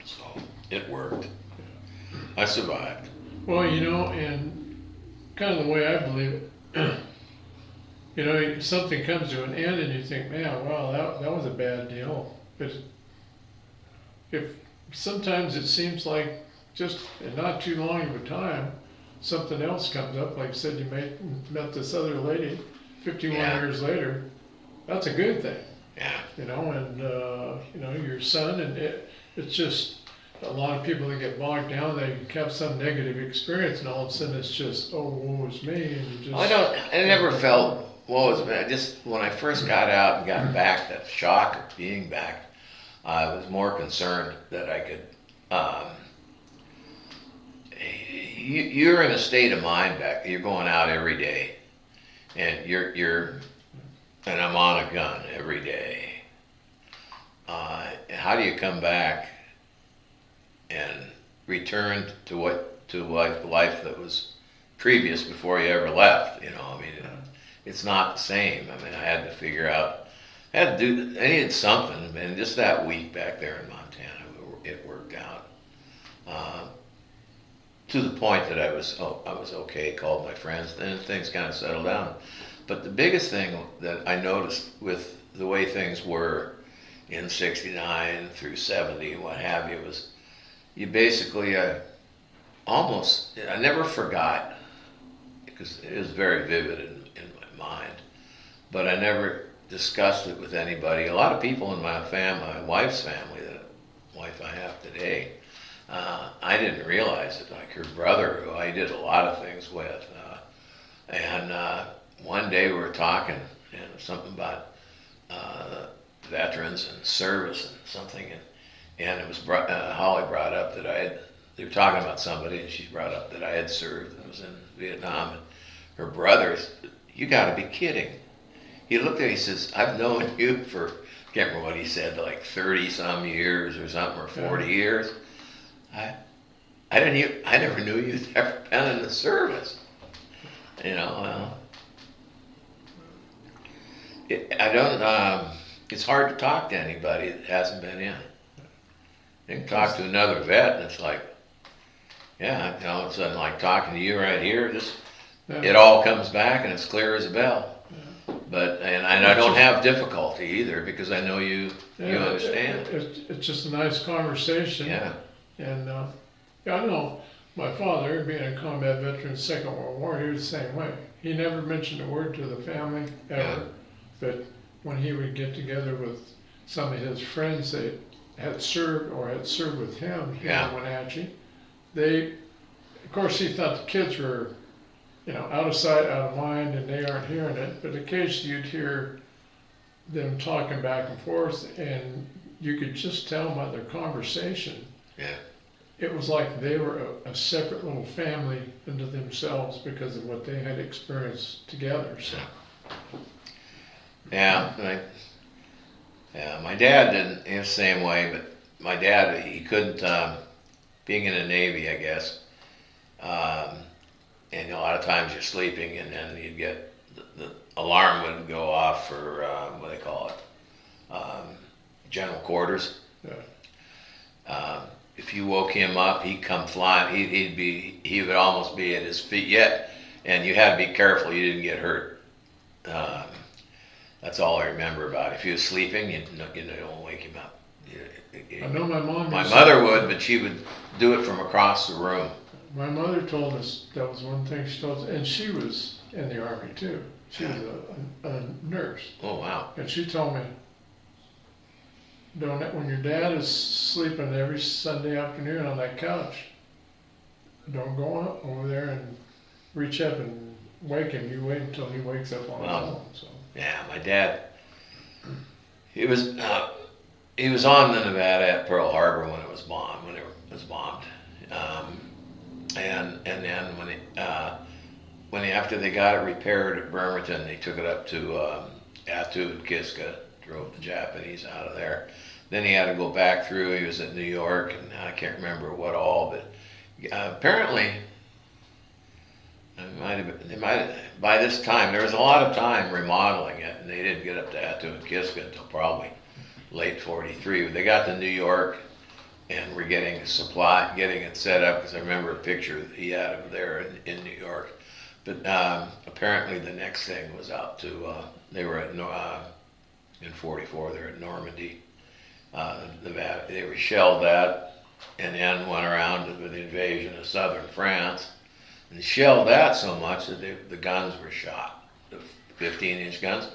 So it worked. I survived. Well, and kind of the way I believe it, something comes to an end and you think, man, wow, that was a bad deal. But if sometimes it seems like just in not too long of a time, something else comes up. Like you said, you met this other lady 51 years later. That's a good thing. Yeah. And your son, and it's just a lot of people that get bogged down, they have some negative experience, and all of a sudden it's just, oh, woe is me, and you just. I never felt woe is me. I just, when I first got out and got back, that shock of being back, I was more concerned that I could um, you're in a state of mind back. You're going out every day, and and I'm on a gun every day. How do you come back and return to life that was previous before you ever left? You know, I mean, it's not the same. I mean, I had to figure out. I needed something, and just that week back there in Montana, it worked out. To the point that I was okay. Called my friends, then things kind of settled down. But the biggest thing that I noticed with the way things were in '69 through '70 and what have you was you basically I never forgot because it is very vivid in my mind, but I never discussed it with anybody. A lot of people in my family, my wife's family, the wife I have today, I didn't realize it. Like her brother, who I did a lot of things with, and one day we were talking and something about veterans and service and something, and it was Holly brought up that they were talking about somebody, and she brought up that I had served and was in Vietnam, and her brother, you got to be kidding. He looked at me, he says, I've known you for, I can't remember what he said, like 30 some years or something, or 40 years. I never knew you'd ever been in the service. You know, it's hard to talk to anybody that hasn't been in. You can talk to another vet and it's like, yeah, all of a sudden like talking to you right here, it all comes back and it's clear as a bell. But I don't have difficulty either because I know you understand. It's just a nice conversation. Yeah. And I know my father, being a combat veteran, Second World War, he was the same way. He never mentioned a word to the family ever. Yeah. But when he would get together with some of his friends that had served or had served with him here in Wenatchee, of course, he thought the kids were, out of sight, out of mind, and they aren't hearing it. But occasionally you'd hear them talking back and forth, and you could just tell by their conversation. Yeah. It was like they were a separate little family unto themselves because of what they had experienced together. So. Yeah, my dad didn't. He was the same way, but my dad, he couldn't. Being in the Navy, I guess. And a lot of times you're sleeping, and then you'd get the alarm would go off for what do they call it, general quarters. Yeah. If you woke him up, he'd come flying. He would almost be at his feet yet, and you had to be careful you didn't get hurt. That's all I remember about it. If he was sleeping, you don't wake him up. I know my mom. My mother would, but she would do it from across the room. My mother told us that was one thing she told us, and she was in the Army too. She was a nurse. Oh wow! And she told me, when your dad is sleeping every Sunday afternoon on that couch, don't go over there and reach up and wake him. You wait until he wakes up on his own. So. Yeah, my dad. He was on the Nevada at Pearl Harbor when it was bombed. And then when after they got it repaired at Bremerton, they took it up to Attu and Kiska, drove the Japanese out of there. Then he had to go back through. He was at New York, and I can't remember what all, but apparently, by this time there was a lot of time remodeling it, and they didn't get up to Attu and Kiska until probably late '43. They got to New York, and we're getting it set up, because I remember a picture that he had of there in New York. But apparently the next thing was out to, they were in '44, they were at Normandy, Nevada. They were shelled that, and then went around with the invasion of southern France, and shelled that so much that the guns were shot, the 15-inch guns.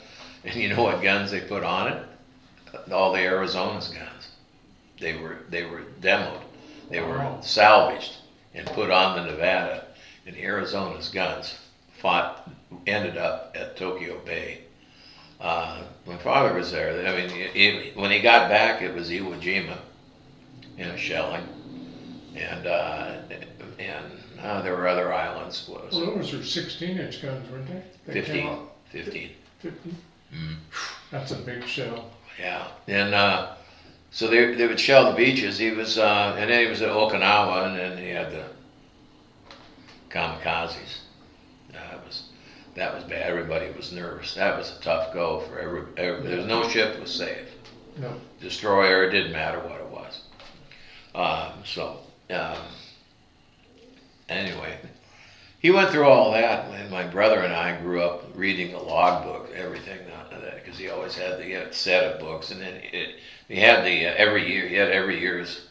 And you know what guns they put on it? All the Arizona's guns. They were demoed. They were salvaged and put on the Nevada. And Arizona's guns ended up at Tokyo Bay. My father was there. I mean, when he got back, it was Iwo Jima, shelling. and there were other islands. Well, those were 16-inch guns, weren't they? They came 15, out 15. 50? Mm. That's a big shell. Yeah, and so they would shell the beaches. He was, and then he was at Okinawa, and then he had the kamikazes. That was bad. Everybody was nervous. That was a tough go for every. There's no ship was safe. No. Destroyer, it didn't matter what it was. So anyway, he went through all that, and my brother and I grew up reading the logbook, everything, because he always had the set of books, and then he had the every year. He had every year's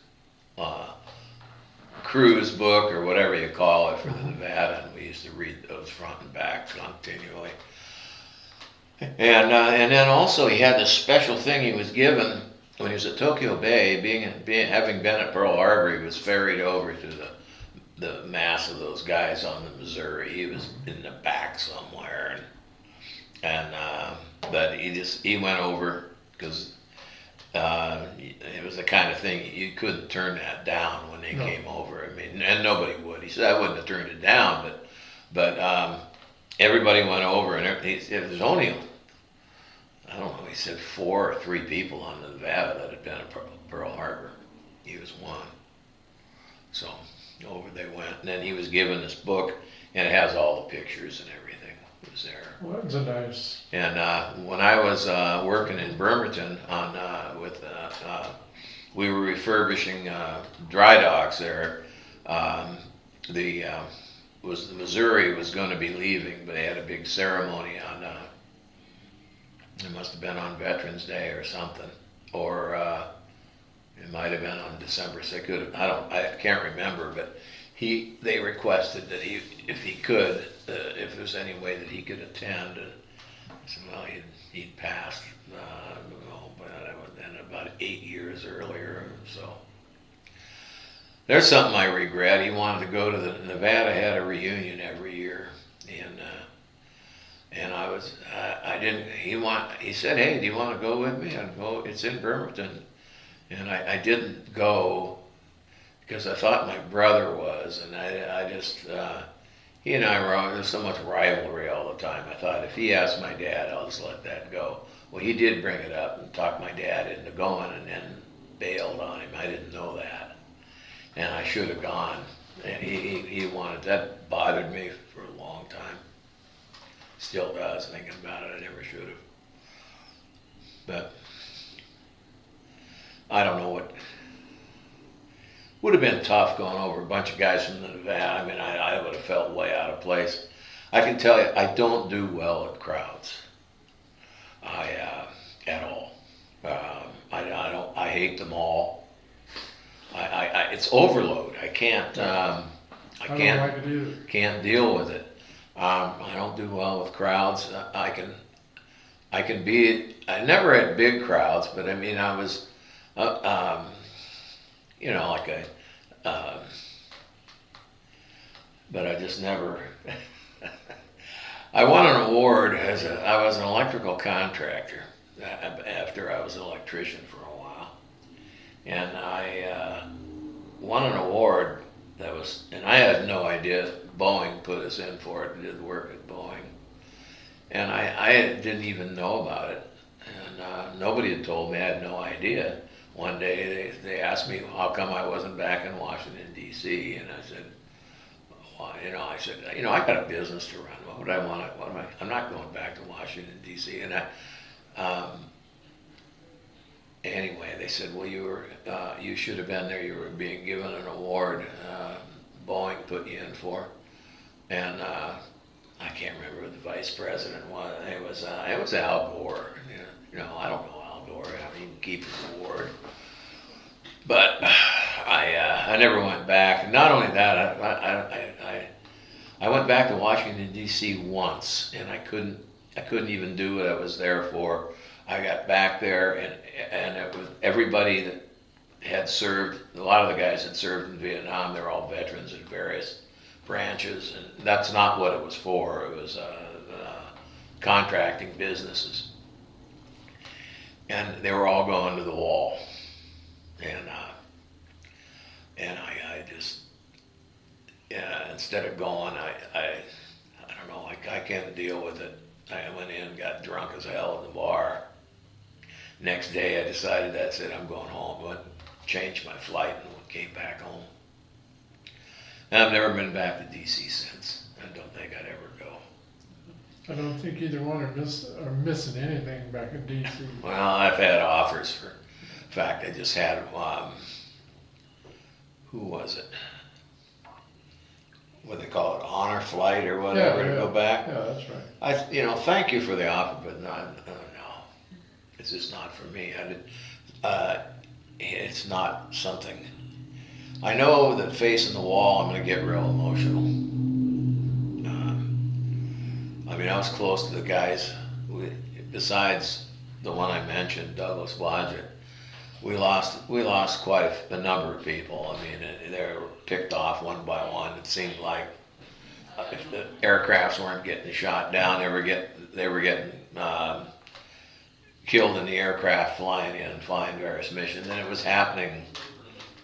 cruise book or whatever you call it for the Nevada, and we used to read those front and back continually. And then also he had this special thing he was given when he was at Tokyo Bay, having been at Pearl Harbor. He was ferried over to the mass of those guys on the Missouri. He was in the back somewhere, but he went over because it was the kind of thing you couldn't turn that down when they came over. I mean, and nobody would. He said I wouldn't have turned it down, but everybody went over, and it was only, I don't know, he said 4 or 3 people on the Nevada that had been at Pearl Harbor. He was one. So over they went, and then he was given this book, and it has all the pictures and everything. It was there. Well, that's a nice. And when I was working in Bremerton we were refurbishing dry docks there. The Missouri was going to be leaving, but they had a big ceremony on. It must have been on Veterans Day or something, or it might have been on December 2nd. I can't remember, but they requested that if he could, if there's any way that he could attend. And I said, well, he'd passed, then about 8 years earlier. So there's something I regret. He wanted to go to the Nevada had a reunion every year, and I didn't. He said, hey, do you want to go with me? I'd go. It's in Bremerton, and I didn't go because I thought my brother was, and I just. He and I were there's so much rivalry all the time. I thought if he asked my dad, I'll just let that go. Well, he did bring it up and talk my dad into going, and then bailed on him. I didn't know that, and I should have gone. And he wanted that. Bothered me for a long time. Still does, thinking about it. I never should have. But I don't know what. Would have been tough going over a bunch of guys from the Nevada. I mean, I would have felt way out of place. I can tell you, I don't do well at crowds. At all. I hate them all. It's overload. I can't. I don't like it either. Can't deal with it. I don't do well with crowds. I can be. I never had big crowds, but I mean, I was. Like but I just never. I won an award I was an electrical contractor after I was an electrician for a while, and I won an award and I had no idea. Boeing put us in for it and did work at Boeing, and I didn't even know about it, and nobody had told me. I had no idea. One day they asked me how come I wasn't back in Washington D.C. and I said, well, I got a business to run. What would I want? I'm not going back to Washington D.C. And anyway, they said, well, you should have been there. You were being given an award. Boeing put you in for, and I can't remember who the vice president was. It was Al Gore. I don't know Al Gore. I mean, keep his award. But I never went back. Not only that, I went back to Washington D.C. once, and I couldn't even do what I was there for. I got back there, and it was everybody that had served. A lot of the guys had served in Vietnam. They're all veterans in various branches, and that's not what it was for. It was contracting businesses, and they were all going to the wall. And I just yeah, instead of going, I don't know, I can't deal with it. I went in, got drunk as hell in the bar. Next day I decided that's it, I'm going home. Went, changed my flight and came back home. And I've never been back to DC since. I don't think I'd ever go. I don't think either one are missing anything back in DC. Well, I've had offers for, in fact, I just had, who was it? What they call it, honor flight or whatever to go back. Yeah, that's right. Thank you for the offer, but not, no, it's just not for me. It's not something. I know that facing the wall, I'm going to get real emotional. I mean, I was close to the guys. Besides the one I mentioned, Douglas Bange, we lost quite a number of people. I mean, they were picked off one by one. It seemed like if the aircrafts weren't getting shot down, they were getting killed in the aircraft flying various missions, and it was happening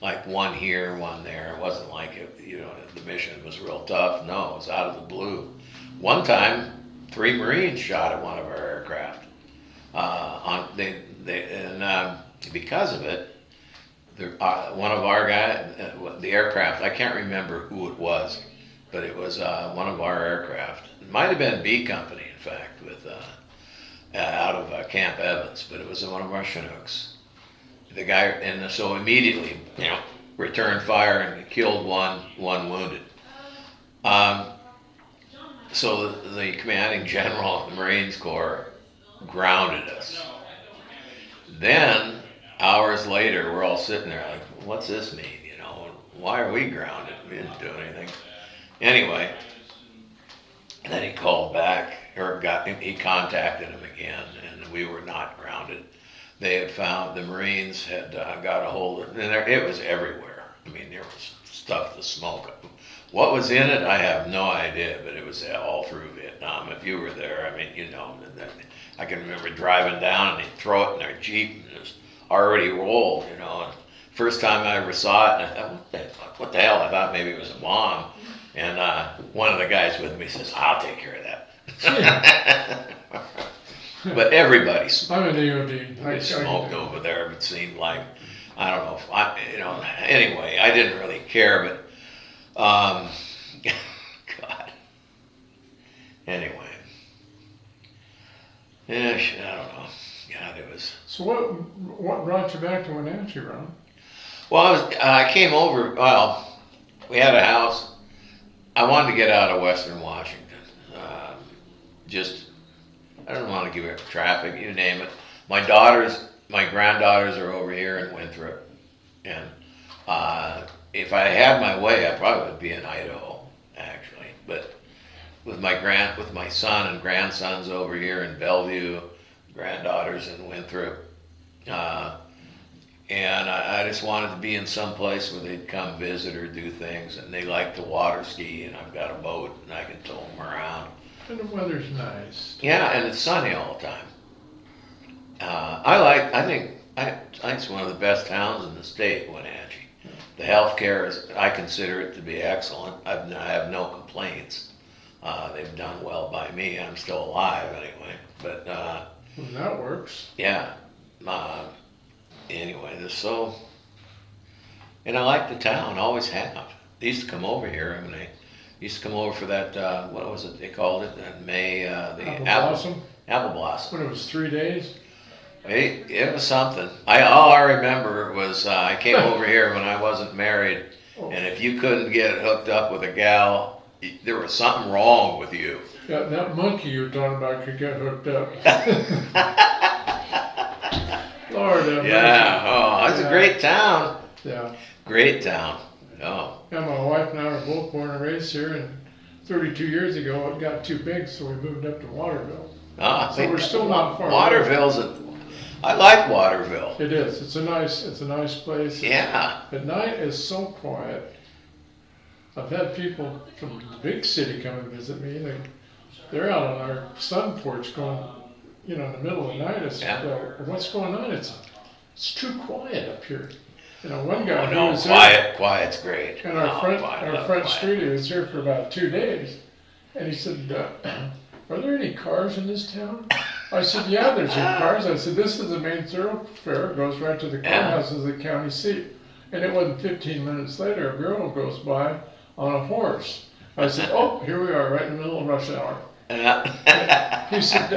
like one here, one there. It wasn't like the mission was real tough. No, it was out of the blue. One time, 3 Marines shot at one of our aircraft. Because of it, one of our guys, the aircraft, I can't remember who it was, but it was one of our aircraft. It might have been B Company, in fact, with out of Camp Evans, but it was one of our Chinooks. The guy, and so immediately, returned fire and killed one wounded. So the commanding general of the Marines Corps grounded us. Then, hours later, we're all sitting there like, what's this mean? Why are we grounded? We didn't do anything. Anyway, then he called back, he contacted him again, and we were not grounded. They had found, the Marines had got a hold of it, and it was everywhere. I mean, there was stuff to smoke. What was in it, I have no idea, but it was all through Vietnam. If you were there, I mean, I can remember driving down and they'd throw it in their Jeep and it was already rolled, And first time I ever saw it, and I thought, what the hell? I thought maybe it was a bomb. And one of the guys with me says, I'll take care of that. But everybody I'm an EOD. smoked over there. It seemed like, I don't know if anyway, I didn't really care, but God. Anyway. Yeah, I don't know. God, it was. So what brought you back to Wenatchee, Ron? Well, I came over. Well, we had a house. I wanted to get out of Western Washington. I don't want to give it traffic. You name it. My granddaughters are over here in Winthrop, and if I had my way, I probably would be in Idaho, actually. But with my son and grandsons over here in Bellevue, granddaughters in Winthrop, and I just wanted to be in some place where they'd come visit or do things, and they like to water ski, and I've got a boat, and I can tow them around. And the weather's nice. Yeah, and it's sunny all the time. I think it's one of the best towns in the state, Wenatchee. The healthcare I consider it to be excellent. I have no complaints. They've done well by me. I'm still alive anyway. But Well, that works. yeah. Anyway, and I like the town. Always have. They used to come over here. I mean, they used to come over for that. What was it they called it? In May, the apple blossom. When it was 3 days. It was something. All I remember was I came over here when I wasn't married, and if you couldn't get hooked up with a gal, there was something wrong with you. Yeah, that monkey you were talking about could get hooked up. Lord have mercy. Yeah. It's a great town. Yeah. Great town. Oh. Yeah, my wife and I were both born and raised here, and 32 years ago it got too big, so we moved up to Waterville. So we're still not far. I like Waterville. It is. It's a nice place. Yeah. At night it's so quiet. I've had people from the big city come and visit me. They're out on our sun porch going, in the middle of the night. It's what's going on? It's too quiet up here. You know, one guy Oh who no, was there, quiet's great. in Oh, quiet, our love front quiet. street, he was here for about 2 days. And he said, are there any cars in this town? I said, yeah, there's some cars. I said, this is the main thoroughfare, goes right to the Yeah. courthouse as the county seat. And it wasn't 15 minutes later, a girl goes by on a horse. I said, oh, here we are, right in the middle of rush hour. He said,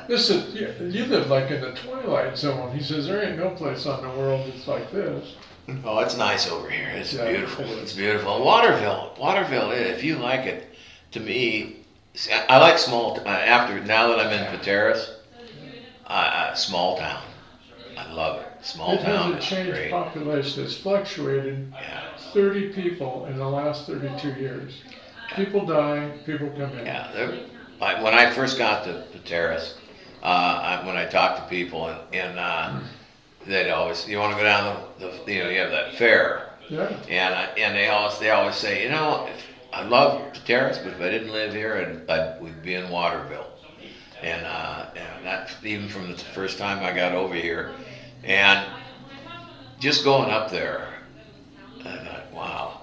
listen, you live like in the twilight zone. He says, there ain't no place on the world that's like this. Oh, it's nice over here. It's Yeah, beautiful. it is. It's beautiful. And Waterville, if you like it, to me, see, I like small. Now that I'm in Pateros, small town. I love it. Small It town hasn't is changed great. population. It's fluctuated Yeah, 30 people in the last 32 years. People die, people come in. yeah. Like when I first got to Pateros, when I talked to people and they'd always, you want to go down you have that fair. Yeah, And they always say, I love Pateros, but if I didn't live here, we'd be in Waterville. And that even from the first time I got over here, and just going up there, I thought, wow,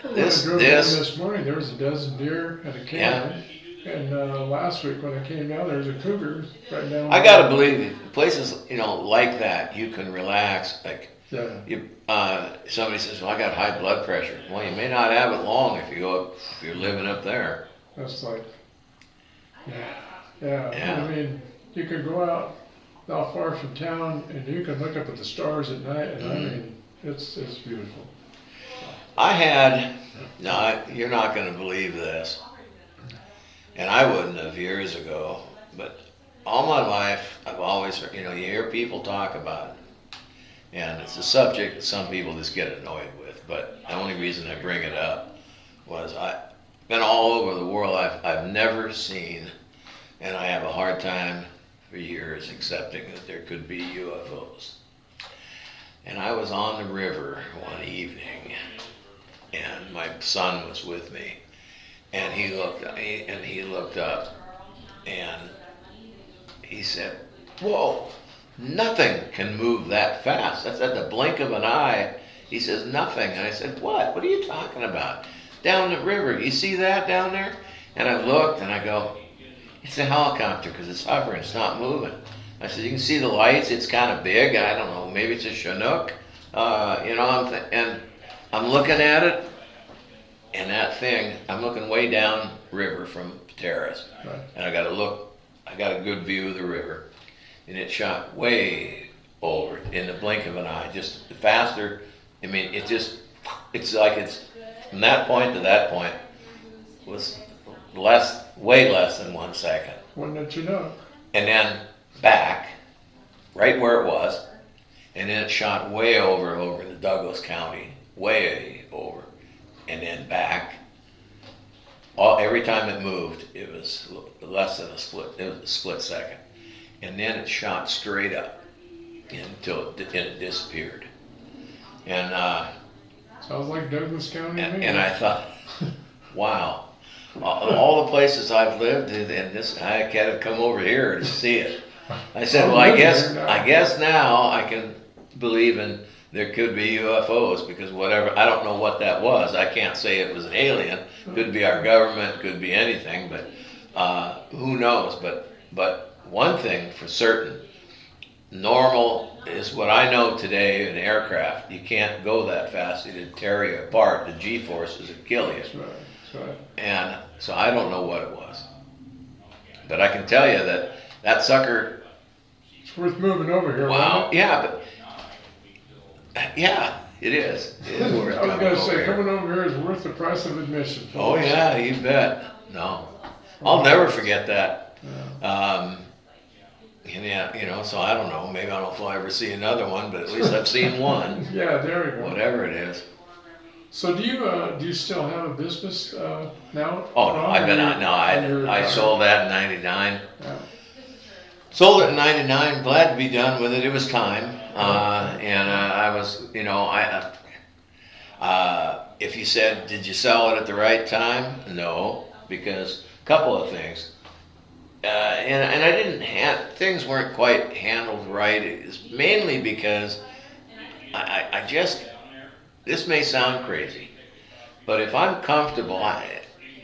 when I this drove down this this morning, there was a dozen deer and a canine. And last week when I came down, there was a cougar right down. I gotta believe it. Places like that, you can relax. Like Yeah, somebody says, well, I got high blood pressure. Well, you may not have it long if you're living up there. that's like, yeah. Yeah. I mean, you could go out not far from town and you can look up at the stars at night, and I mean, it's beautiful. You're not going to believe this, and I wouldn't have years ago, but all my life I've always heard, you hear people talk about it, and it's a subject that some people just get annoyed with, but the only reason I bring it up was I've been all over the world. I've never seen, and I have a hard time for years accepting that there could be UFOs. And I was on the river one evening, and my son was with me, and he looked up, and he said, "Whoa, nothing can move that fast. That's at the blink of an eye." He says, "Nothing." And I said, "What? What are you talking about? Down the river, you see that down there?" And I looked, and I go, "It's a helicopter because it's hovering, it's not moving." I said, "You can see the lights, it's kind of big. I don't know, maybe it's a Chinook." And I'm looking at it, and that thing, I'm looking way down river from Pateros. Right. And I got a good view of the river. And it shot way over in the blink of an eye, just faster. I mean, it's like it's from that point to that point was way less than 1 second. Wouldn't you know? And then back, right where it was, and then it shot way over into Douglas County, way over, and then back. Every time it moved, it was less than a split. It was a split second, and then it shot straight up until it disappeared. And Sounds like Douglas County to me. and I thought, wow, all the places I've lived in, and I can't have come over here to see it. I said, well, I guess now I can believe in there could be UFOs, because whatever, I don't know what that was. I can't say it was an alien. Could be our government, could be anything, but who knows? But one thing for certain, normal is what I know today in aircraft. You can't go that fast. It'd tear you apart. The G-forces would kill you. That's right. And so I don't know what it was. But I can tell you that sucker, It's worth moving over here. wow, Isn't it? yeah, it is. It is worth I was coming going to over say, here. coming over here is worth the price of admission. Oh folks. yeah, you bet. No, I'll never forget that. Yeah. And so I don't know. Maybe I don't know if I'll ever see another one, but at least I've seen one. Yeah, there we go. Whatever it is. So do you still have a business now? Oh no, I sold that in '99. Yeah. Sold it in '99. Glad to be done with it. It was time, and I was, if you said, did you sell it at the right time? No, because a couple of things. And I didn't things weren't quite handled right. It's mainly because I just, this may sound crazy, but if I'm comfortable, I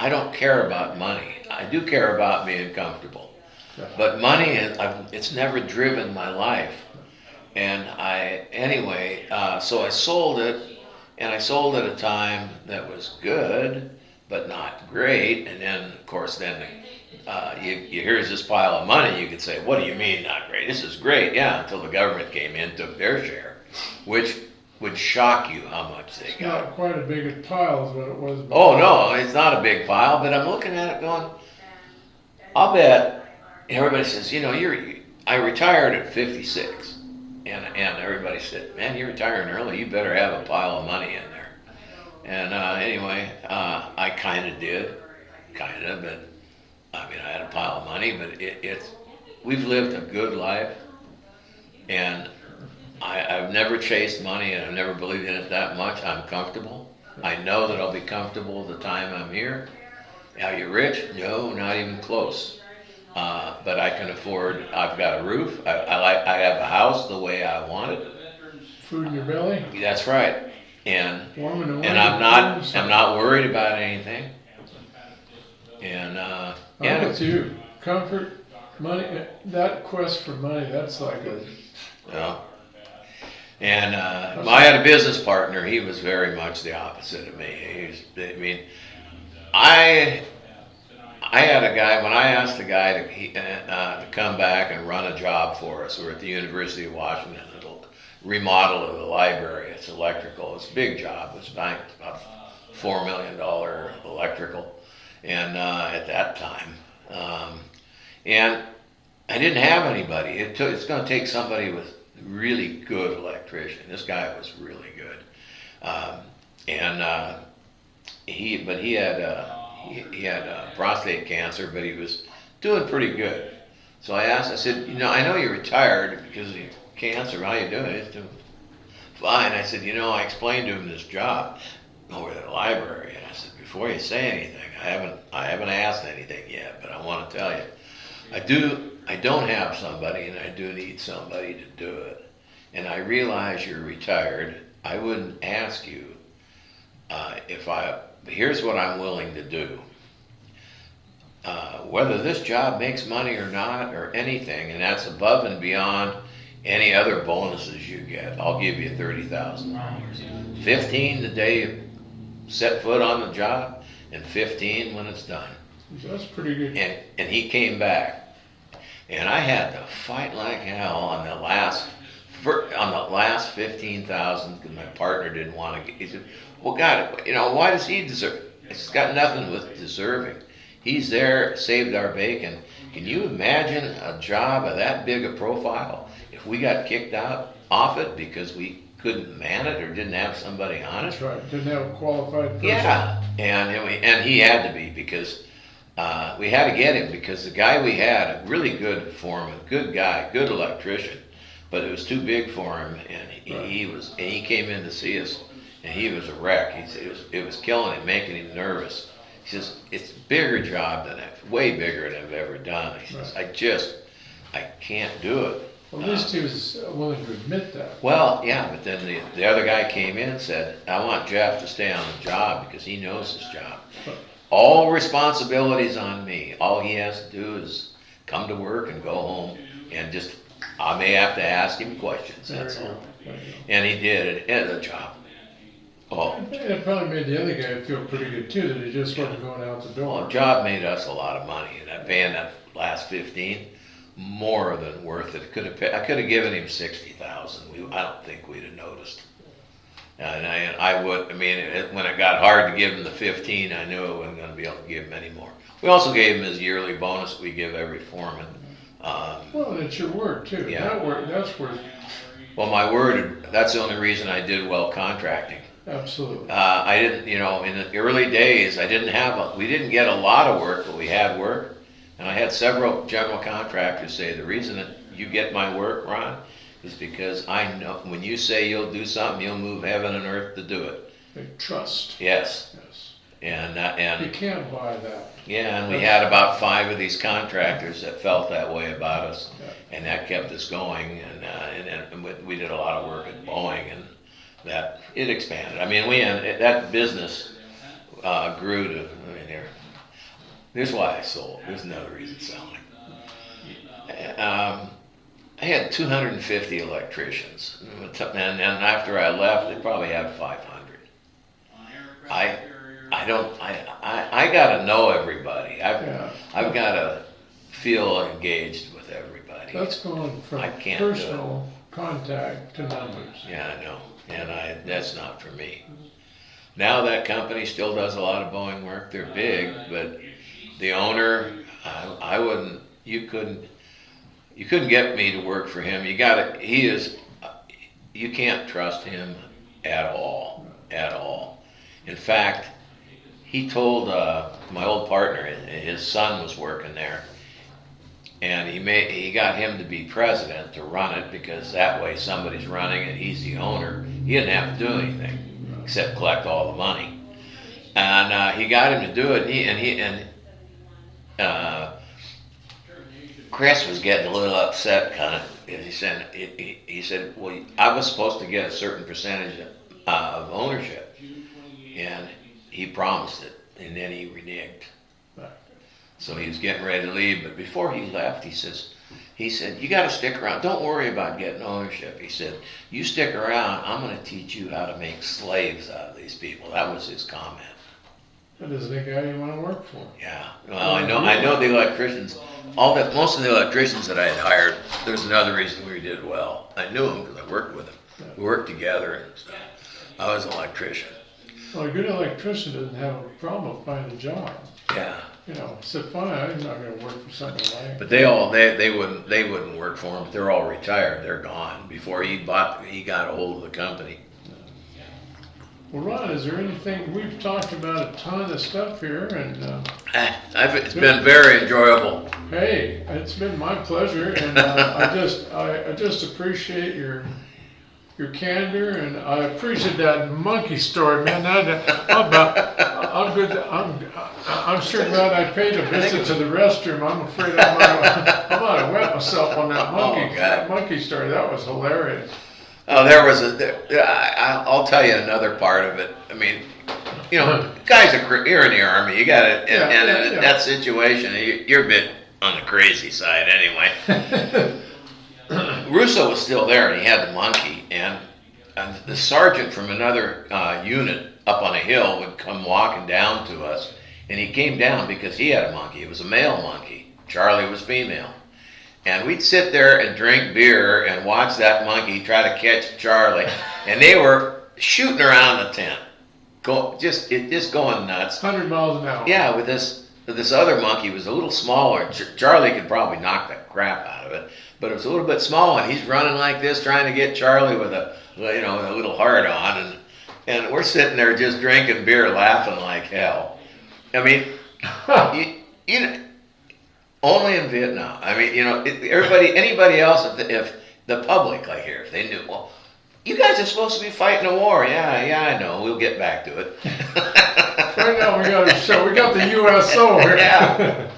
don't care about money. I do care about being comfortable. But money, it's never driven my life. And so I sold it, and I sold at a time that was good, but not great. And then, of course, here's this pile of money. You could say, what do you mean not great? This is great, yeah, until the government came in, took their share, which would shock you how much they got. Not quite a big pile as what it was before. Oh, no, it's not a big pile, but I'm looking at it going, I'll bet, everybody says, I retired at 56. And everybody said, man, you're retiring early, you better have a pile of money in there. And anyway, I kind of did, but I mean, I had a pile of money, but we've lived a good life, and I've never chased money, and I've never believed in it that much. I'm comfortable. I know that I'll be comfortable the time I'm here. Are you rich? No, not even close. But I can afford, I've got a roof, I have a house the way I want it. Food in your belly? That's right. And Warm I'm not worried about anything. And I'm with you. Comfort, money, that quest for money, that's like a... And I had a business partner, he was very much the opposite of me. I had a guy, when I asked a guy to come back and run a job for us, we're at the University of Washington, it'll remodel of the library, it's electrical, it's a big job, it's about $4 million electrical, and at that time. And I didn't have anybody, it's going to take somebody with really good electrician. This guy was really good. He had prostate cancer, but he was doing pretty good. So I said, I know you're retired because of cancer. How you doing? He's doing fine. I said, I explained to him this job over at the library, and I said, before you say anything, I haven't asked anything yet, but I want to tell you, I don't have somebody, and I do need somebody to do it. And I realize you're retired. I wouldn't ask you here's what I'm willing to do. Whether this job makes money or not, or anything, and that's above and beyond any other bonuses you get, I'll give you $30,000. 15 the day you set foot on the job, and 15 when it's done. That's pretty good. And he came back, and I had to fight like hell on the last 15,000 because my partner didn't want to. He said, "Well, God, why does he deserve? It's got nothing with deserving. He's there, saved our bacon. Can you imagine a job of that big a profile if we got kicked out off it because we couldn't man it or didn't have somebody on it?" That's right. Didn't have a qualified person. Yeah, and he had to be because we had to get him because the guy we had, a really good foreman, good guy, good electrician, but it was too big for him, and he came in to see us, and he was a wreck. It was killing him, making him nervous. He says, it's a bigger job way bigger than I've ever done. He says, I can't do it. Well, at least he was willing to admit that. Well, yeah, but then the other guy came in and said, I want Jeff to stay on the job because he knows his job. All responsibilities on me. All he has to do is come to work and go home, and just, I may have to ask him questions, that's all. And he did it at the job. Oh. It probably made the other guy feel pretty good too, that he just wasn't going out the door. Well, the job made us a lot of money, and that paying that last 15, more than worth it. I could have given him 60,000. I don't think we'd have noticed. And I would. When it got hard to give him the 15, I knew I wasn't going to be able to give him any more. We also gave him his yearly bonus we give every foreman. Well, it's your word too. Yeah. That's worth. Well, my word. That's the only reason I did well contracting. Absolutely. I didn't, in the early days, we didn't get a lot of work, but we had work. And I had several general contractors say, the reason that you get my work, Ron, is because I know when you say you'll do something, you'll move heaven and earth to do it. They trust. Yes. And you can't buy that. Yeah, and we had about 5 of these contractors that felt that way about us, and that kept us going. And we did a lot of work at Boeing, and that it expanded. I mean, that business grew to. I mean, here's why I sold. There's another reason selling. I had 250 electricians, and after I left, they probably had 500. I got to know everybody. I've got to feel engaged with everybody. That's going from I can't do it. personal contact to numbers. Yeah, I know, and that's not for me. Now that company still does a lot of Boeing work. They're big, but the owner, I wouldn't. You couldn't get me to work for him. You can't trust him at all. In fact, he told my old partner, his son was working there, and he got him to be president to run it, because that way somebody's running it, he's the owner. He didn't have to do anything except collect all the money. And he got him to do it, and Chris was getting a little upset, kind of. He said, well, I was supposed to get a certain percentage of ownership, and he promised it, and then he reneged. So he was getting ready to leave, but before he left, he said, you got to stick around. Don't worry about getting ownership. He said, you stick around. I'm going to teach you how to make slaves out of these people. That was his comment. That isn't a guy you want to work for. Yeah. Well, I know the electricians. Most of the electricians that I had hired, there's another reason we did well. I knew them because I worked with them. We worked together and stuff. I was an electrician. Well, a good electrician doesn't have a problem finding a job. Yeah. Said, fine, I'm not going to work for somebody like. But they wouldn't work for him. But they're all retired. They're gone before he got a hold of the company. Well, Ron, is there anything, we've talked about a ton of stuff here, and It's been very enjoyable. hey, it's been my pleasure, and I just appreciate your candor, and I appreciate that monkey story, man. I'm sure glad I paid a visit to the restroom. I'm afraid I might have wet myself on that monkey story. That was hilarious. Oh, I'll tell you another part of it. I mean, guys, you're in the Army. You got it, and in that situation, you're a bit on the crazy side anyway. Russo was still there, and he had the monkey, and the sergeant from another unit up on a hill would come walking down to us, and he came down because he had a monkey. It was a male monkey. Charlie was female. And we'd sit there and drink beer and watch that monkey try to catch Charlie, and they were shooting around the tent, just going nuts. 100 miles an hour. Yeah, with this other monkey was a little smaller. Charlie could probably knock the crap out of it, but it was a little bit small, and he's running like this, trying to get Charlie with a little hard on, and we're sitting there just drinking beer, laughing like hell. I mean, only in Vietnam. I mean, anybody else, if the public, like here, if they knew, well, you guys are supposed to be fighting a war. Yeah, I know. We'll get back to it. Right now we got a show. We got the USO here. Yeah.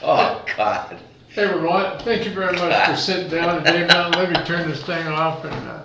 Oh, God. Hey, Ron, thank you very much for sitting down today, man. Let me turn this thing off and